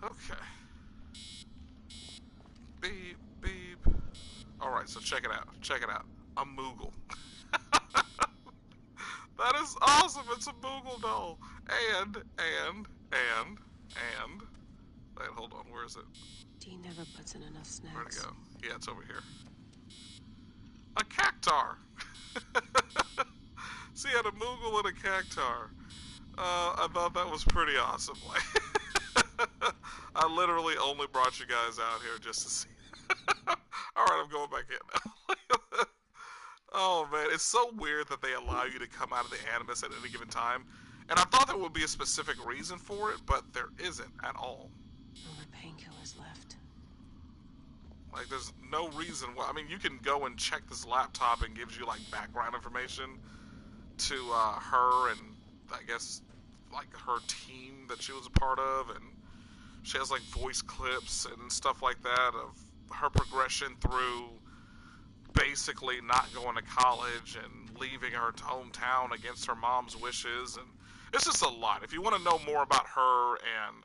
Okay. Beep, beep. Alright, so check it out. Check it out. A Moogle. That is awesome. It's a Moogle doll. And. Wait, hold on. Where is it? Dean never puts in enough snacks. Where'd it go? Yeah, it's over here. A cactar. See, I had a Moogle and a cactar. I thought that was pretty awesome. I literally only brought you guys out here just to see. Alright, I'm going back in now. Oh man, it's so weird that they allow you to come out of the Animus at any given time. And I thought there would be a specific reason for it, but there isn't at all. No more painkillers left. Like, there's no reason why. I mean, you can go and check this laptop and gives you, like, background information to her and, I guess, like, her team that she was a part of, and she has, like, voice clips and stuff like that of her progression through basically not going to college and leaving her hometown against her mom's wishes, and it's just a lot. If you want to know more about her and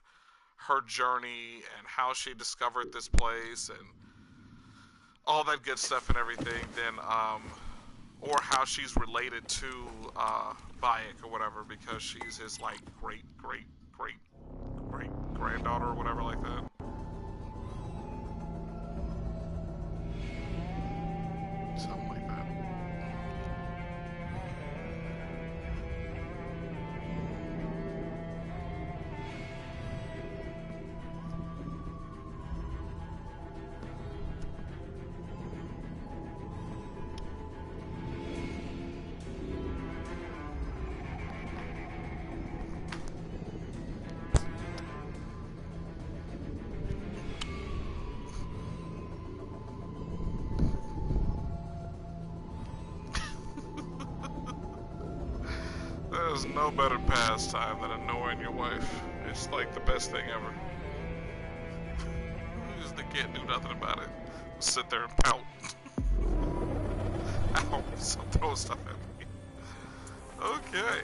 her journey and how she discovered this place and all that good stuff and everything, then, or how she's related to Bayek or whatever, because she's his, like, great granddaughter or whatever like that. Something like that. There's no better pastime than annoying your wife. It's like the best thing ever. You just can't do nothing about it. Sit there and pout. Ow, so throw stuff at me. Okay.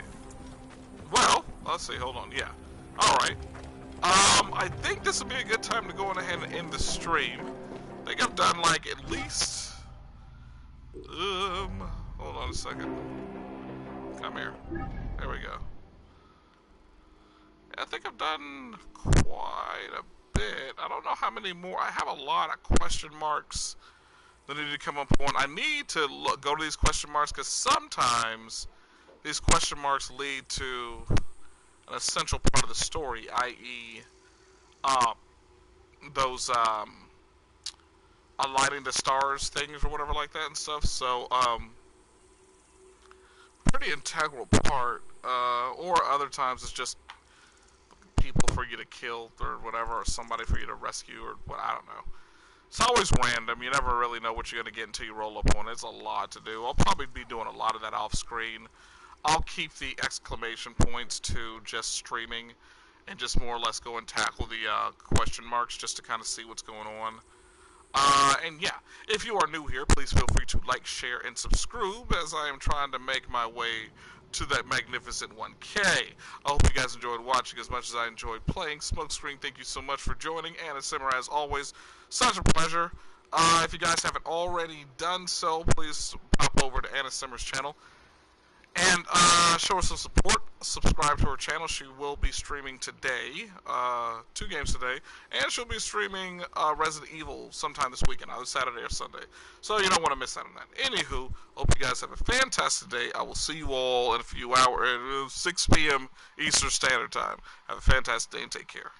Well, let's see, hold on, yeah. Alright. I think this would be a good time to go on ahead and end the stream. I think I've done, like, at least... hold on a second. Come here. There we go. I think I've done quite a bit. I don't know how many more. I have a lot of question marks that need to come up on. I need to go to these question marks because sometimes these question marks lead to an essential part of the story, i.e., those aligning the stars things or whatever like that and stuff. So, pretty integral part, or other times it's just people for you to kill or whatever, or somebody for you to rescue or what, I don't know. It's always random. You never really know what you're going to get until you roll up on it. It's a lot to do. I'll probably be doing a lot of that off screen. I'll keep the exclamation points to just streaming and just more or less go and tackle the question marks just to kind of see what's going on. And yeah, if you are new here, please feel free to like, share, and subscribe as I am trying to make my way to that magnificent 1K. I hope you guys enjoyed watching as much as I enjoyed playing. Smokescreen, thank you so much for joining. Anna Simmer, as always, such a pleasure. If you guys haven't already done so, please pop over to Anna Simmer's channel and show her some support. Subscribe to her channel. She will be streaming today, 2 games today, and she'll be streaming Resident Evil sometime this weekend, either Saturday or Sunday. So you don't want to miss out on that. Anywho, hope you guys have a fantastic day. I will see you all in a few hours, 6 p.m. Eastern Standard Time. Have a fantastic day and take care.